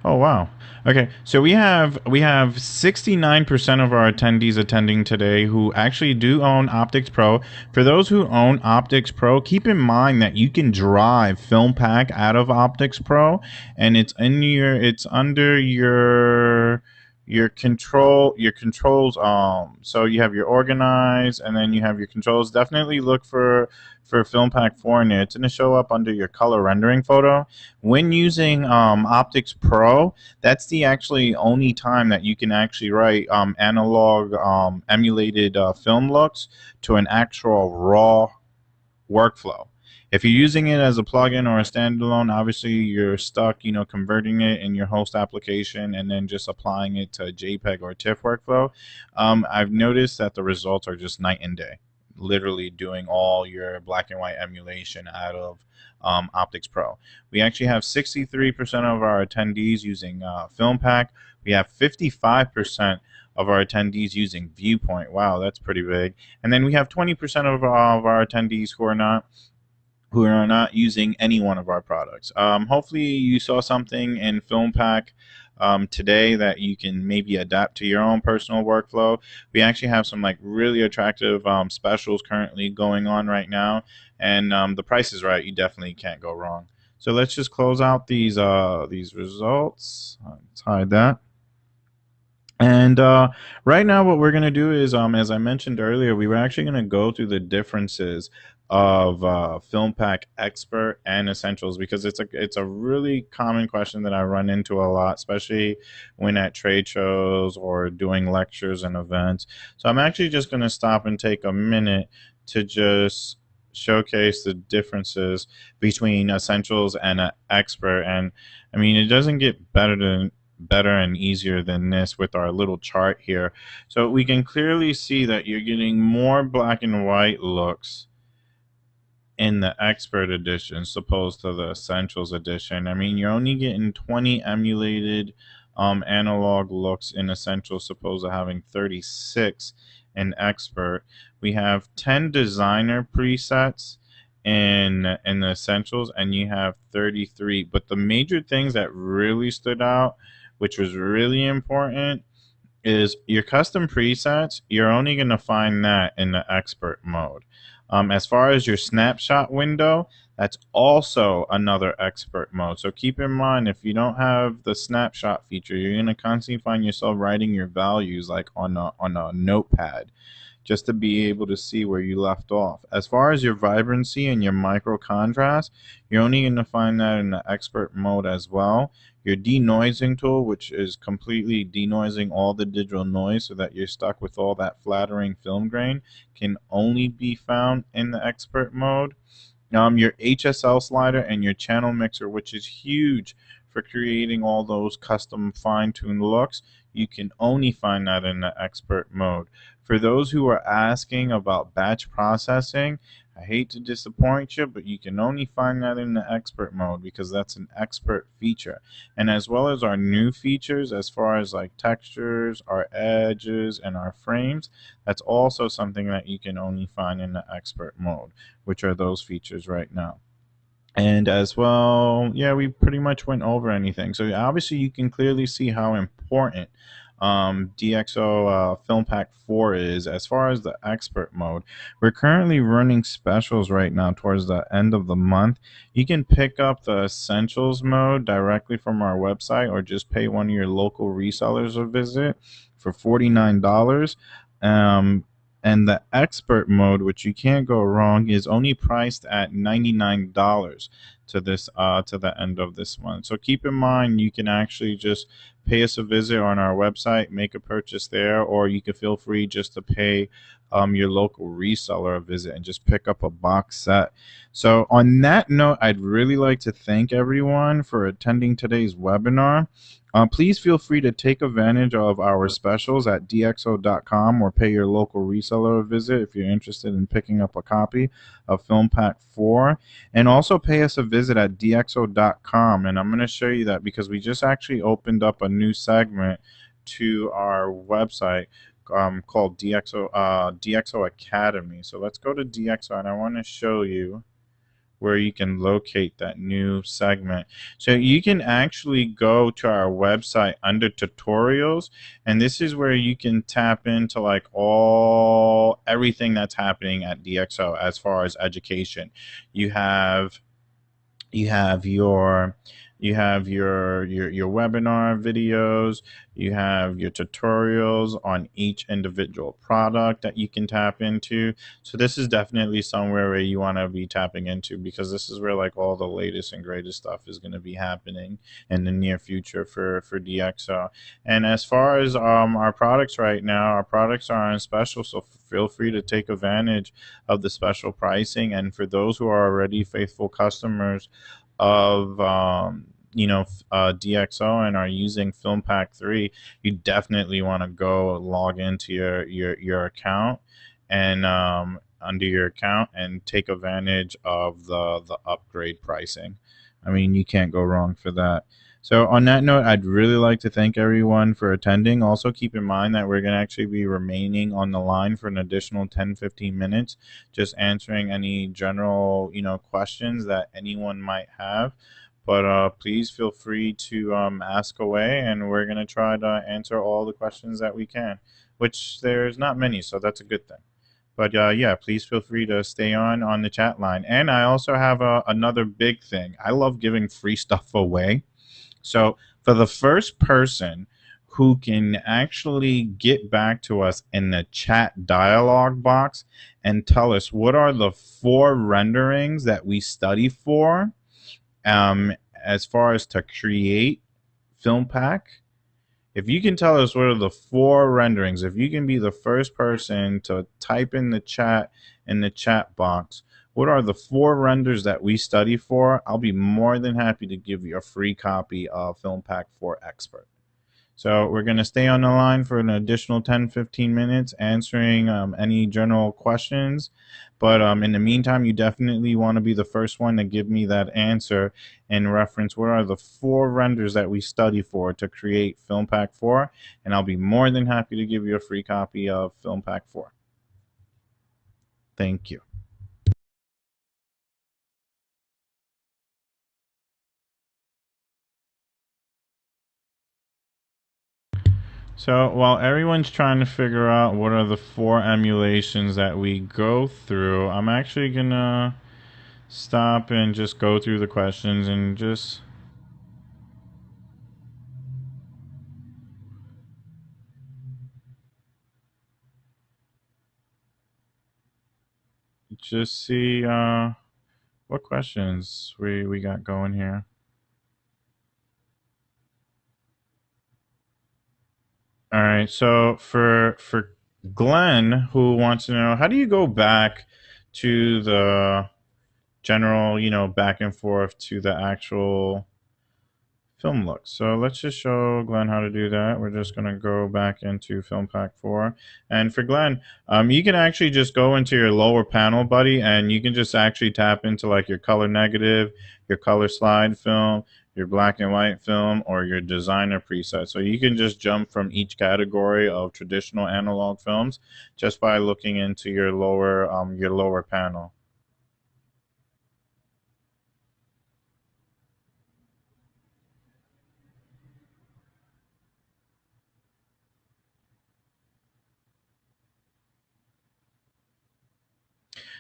Oh wow. Okay, so we have 69% of our attendees attending today who actually do own Optics Pro. For those who own Optics Pro, keep in mind that you can drive FilmPack out of Optics Pro, and it's under your controls. So you have your organize, and then you have your controls. Definitely look for FilmPack 4 in there. It's going to show up under your color rendering photo. When using Optics Pro, that's the actually only time that you can actually write analog emulated film looks to an actual raw workflow. If you're using it as a plugin or a standalone, obviously you're stuck, converting it in your host application and then just applying it to JPEG or TIFF workflow. I've noticed that the results are just night and day. Literally doing all your black and white emulation out of Optics Pro. We actually have 63% of our attendees using FilmPack. We have 55% of our attendees using Viewpoint. Wow, that's pretty big. And then we have 20% of our attendees who are not using any one of our products. Hopefully, you saw something in FilmPack today that you can maybe adapt to your own personal workflow. We actually have some like really attractive specials currently going on right now, and the price is right. You definitely can't go wrong. So let's just close out these results. Let's hide that. And right now, what we're going to do is, as I mentioned earlier, we were actually going to go through the differences of FilmPack Expert and Essentials because it's a really common question that I run into a lot, especially when at trade shows or doing lectures and events. So I'm actually just going to stop and take a minute to just showcase the differences between Essentials and Expert. And I mean, it doesn't get better and easier than this with our little chart here. So we can clearly see that you're getting more black and white looks in the expert edition as opposed to the essentials edition. I mean, you're only getting 20 emulated analog looks in essentials, supposed to having 36 in expert. We have 10 designer presets in the essentials, and you have 33. But the major things that really stood out, which was really important, is your custom presets. You're only going to find that in the expert mode. As far as your snapshot window, that's also another expert mode. So keep in mind, if you don't have the snapshot feature, you're going to constantly find yourself writing your values like on a notepad, just to be able to see where you left off. As far as your vibrancy and your micro contrast, you're only going to find that in the expert mode as well. Your denoising tool, which is completely denoising all the digital noise so that you're stuck with all that flattering film grain, can only be found in the expert mode. Your HSL slider and your channel mixer, which is huge for creating all those custom fine-tuned looks, you can only find that in the expert mode. For those who are asking about batch processing, I hate to disappoint you, but you can only find that in the expert mode because that's an expert feature. And as well as our new features, as far as like textures, our edges, and our frames, that's also something that you can only find in the expert mode, which are those features right now. And as well, yeah, we pretty much went over anything. So obviously, you can clearly see how important DxO FilmPack 4 is as far as the expert mode. We're currently running specials right now towards the end of the month. You can pick up the essentials mode directly from our website or just pay one of your local resellers a visit for $49. And the expert mode, which you can't go wrong, is only priced at $99 to the end of this month. So keep in mind, you can actually just pay us a visit on our website, make a purchase there, or you can feel free just to pay your local reseller a visit and just pick up a box set. So on that note, I'd really like to thank everyone for attending today's webinar. Please feel free to take advantage of our specials at DxO.com or pay your local reseller a visit if you're interested in picking up a copy of FilmPack 4. And also pay us a visit at DxO.com. And I'm going to show you that because we just actually opened up a new segment to our website called DxO Academy. So let's go to DxO, and I want to show you where you can locate that new segment. So you can actually go to our website under tutorials, and this is where you can tap into like everything that's happening at DxO as far as education. You have you have your your webinar videos, you have your tutorials on each individual product that you can tap into. So this is definitely somewhere where you want to be tapping into, because this is where like all the latest and greatest stuff is going to be happening in the near future for DxO. And as far as our products right now, our products are on special, so feel free to take advantage of the special pricing. And for those who are already faithful customers of DxO and are using FilmPack 3, you definitely want to go log into your account and under your account and take advantage of the upgrade pricing. I mean, you can't go wrong for that. So on that note, I'd really like to thank everyone for attending. Also keep in mind that we're going to actually be remaining on the line for an additional 10-15 minutes, just answering any general questions that anyone might have. But please feel free to ask away, and we're going to try to answer all the questions that we can, which there's not many, so that's a good thing. But yeah, please feel free to stay on the chat line. And I also have another big thing. I love giving free stuff away. So for the first person who can actually get back to us in the chat dialog box and tell us what are the 4 renderings that we study for, um, as far as to create FilmPack, if you can tell us what are the 4 renderings, if you can be the first person to type in the chat box, what are the 4 renders that we study for, I'll be more than happy to give you a free copy of FilmPack 4 Expert. So we're going to stay on the line for an additional 10-15 minutes answering any general questions. But in the meantime, you definitely want to be the first one to give me that answer in reference what are the 4 renders that we study for to create FilmPack 4. And I'll be more than happy to give you a free copy of FilmPack 4. Thank you. So while everyone's trying to figure out what are the 4 emulations that we go through, I'm actually going to stop and just go through the questions and just see what questions we got going here. All right, so for Glenn, who wants to know, how do you go back to the general, back and forth to the actual film look? So let's just show Glenn how to do that. We're just going to go back into FilmPack 4. And for Glenn, you can actually just go into your lower panel, buddy, and you can just actually tap into like your color negative, your color slide film, your black and white film, or your designer preset. So you can just jump from each category of traditional analog films just by looking into your lower panel.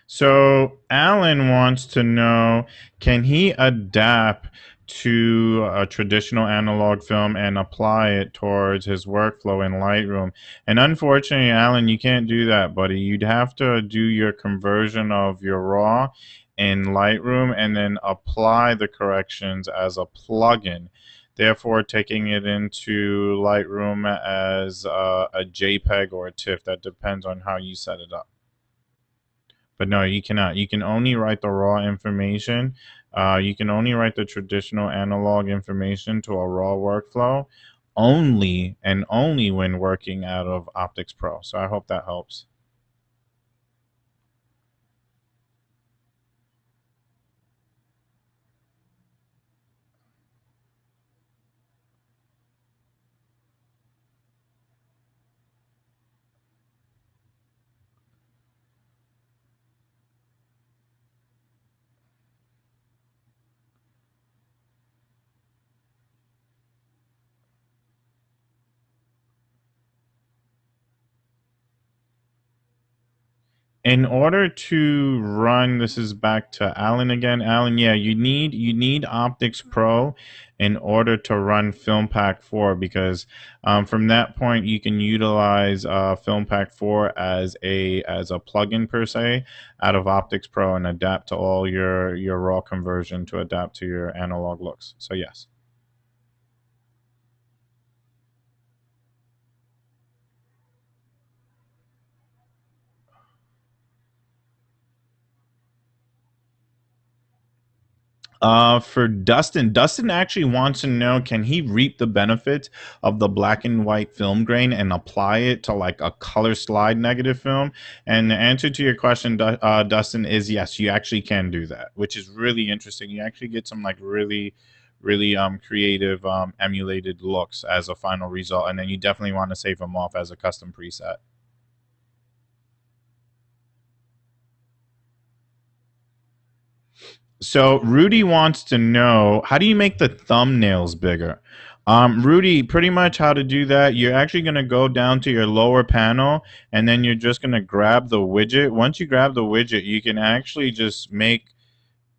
So Alan wants to know, can he adapt to a traditional analog film and apply it towards his workflow in Lightroom? And unfortunately, Alan, you can't do that, buddy. You'd have to do your conversion of your RAW in Lightroom and then apply the corrections as a plugin. Therefore, taking it into Lightroom as a JPEG or a TIFF. That depends on how you set it up. But no, you cannot. You can only write the raw information. You can only write the traditional analog information to a raw workflow only and only when working out of Optics Pro. So I hope that helps. In order to run, this is back to Alan again. Alan, yeah, you need Optics Pro in order to run FilmPack 4 because from that point you can utilize FilmPack 4 as a plugin per se out of Optics Pro and adapt to all your raw conversion to adapt to your analog looks. So yes. For Dustin actually wants to know, can he reap the benefits of the black and white film grain and apply it to like a color slide negative film? And the answer to your question, Dustin, is yes, you actually can do that, which is really interesting. You actually get some like really creative emulated looks as a final result, and then you definitely want to save them off as a custom preset. So Rudy wants to know, how do you make the thumbnails bigger? Rudy, pretty much how to do that. You're actually going to go down to your lower panel and then you're just going to grab the widget. Once you grab the widget, you can actually just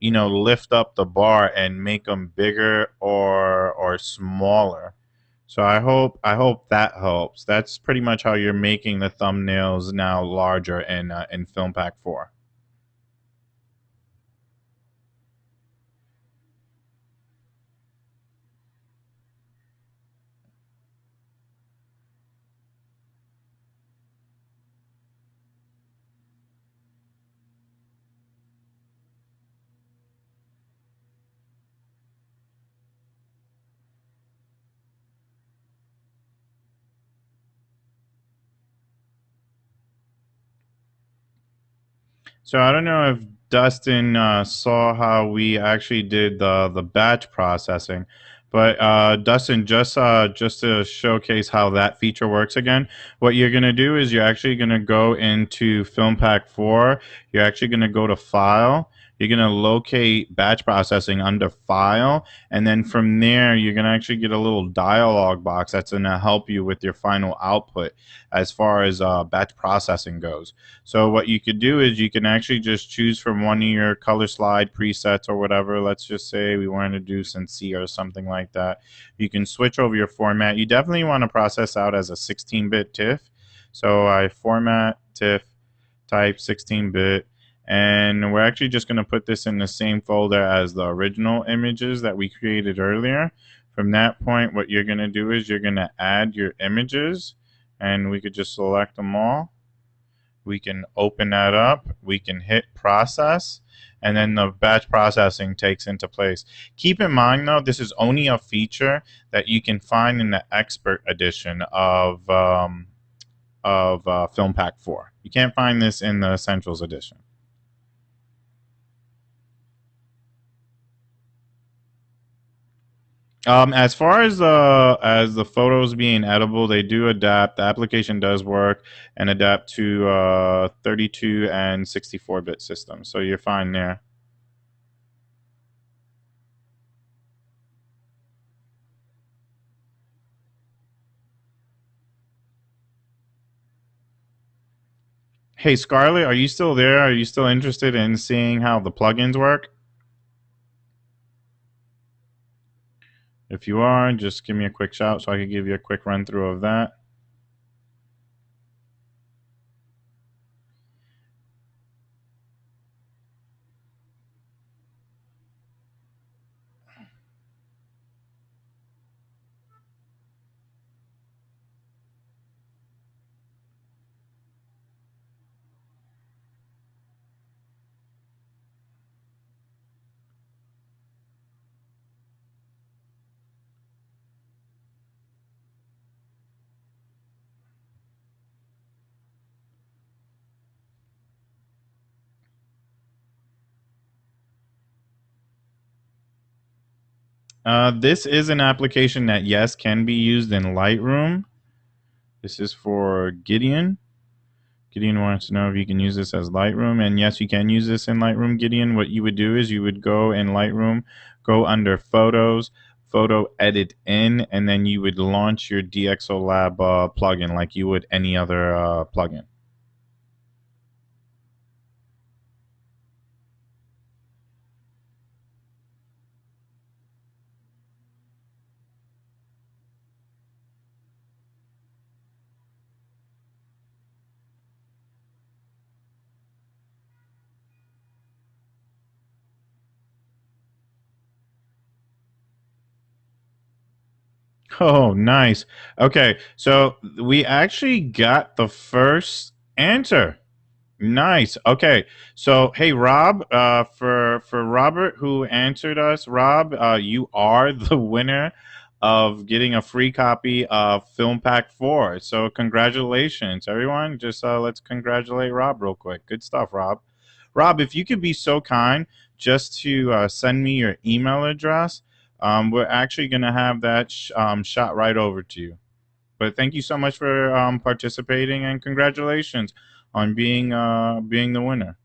lift up the bar and make them bigger or smaller. So I hope that helps. That's pretty much how you're making the thumbnails now larger in FilmPack 4. So I don't know if Dustin saw how we actually did the batch processing, but Dustin, just to showcase how that feature works again, what you're gonna do is you're actually gonna go into FilmPack 4. You're actually gonna go to File. You're gonna locate batch processing under File, and then from there you're gonna actually get a little dialog box that's gonna help you with your final output as far as batch processing goes. So what you could do is you can actually just choose from one of your color slide presets or whatever. Let's just say we want to do sincere or something like that. You can switch over your format. You definitely want to process out as a 16-bit TIFF. So I format TIFF type 16-bit. And we're actually just going to put this in the same folder as the original images that we created earlier. From that point, what you're going to do is you're going to add your images, and we could just select them all. We can open that up, we can hit process, and then the batch processing takes into place. Keep in mind though, this is only a feature that you can find in the expert edition of FilmPack 4. You can't find this in the Essentials edition. As far as the photos being edible, they do adapt. The application does work and adapt to 32 and 64-bit systems, so you're fine there. Hey Scarlett, are you still there? Are you still interested in seeing how the plugins work? If you are, just give me a quick shout so I can give you a quick run through of that. This is an application that, yes, can be used in Lightroom. This is for Gideon. Gideon wants to know if you can use this as Lightroom. And yes, you can use this in Lightroom, Gideon. What you would do is you would go in Lightroom, go under Photos, Photo Edit In, and then you would launch your DxO Lab plugin like you would any other plugin. Oh, nice. Okay, so we actually got the first answer. Nice. Okay. So, hey, Rob, for Robert who answered us, Rob, you are the winner of getting a free copy of Film Pack 4. So, congratulations, everyone. Just let's congratulate Rob real quick. Good stuff, Rob. Rob, if you could be so kind just to send me your email address, we're actually going to have that shot right over to you. But thank you so much for participating and congratulations on being the winner.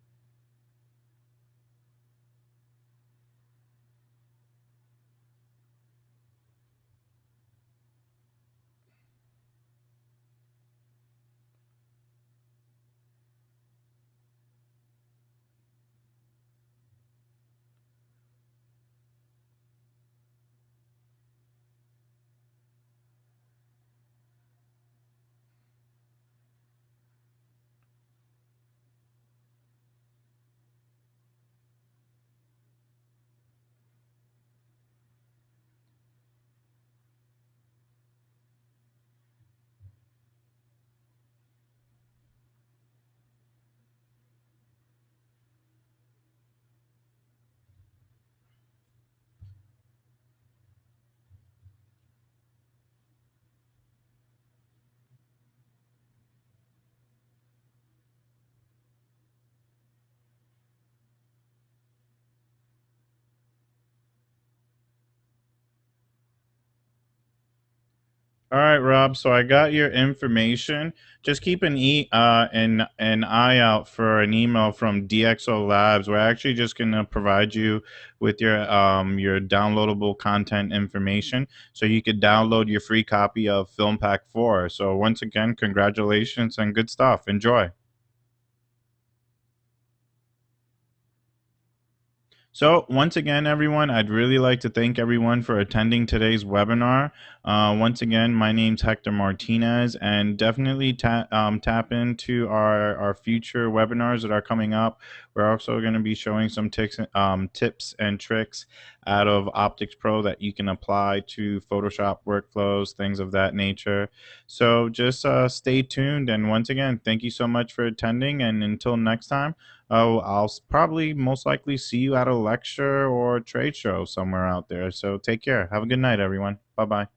All right, Rob. So I got your information. Just keep an eye out for an email from DxO Labs. We're actually just gonna provide you with your downloadable content information, so you could download your free copy of Film Pack 4. So once again, congratulations and good stuff. Enjoy. So, once again, everyone, I'd really like to thank everyone for attending today's webinar. Once again, my name's Hector Martinez, and definitely tap into our future webinars that are coming up. We're also going to be showing some tips and tricks out of Optics Pro that you can apply to Photoshop workflows, things of that nature. So, just stay tuned. And once again, thank you so much for attending. And until next time. Oh, probably most likely see you at a lecture or trade show somewhere out there. So take care. Have a good night, everyone. Bye bye.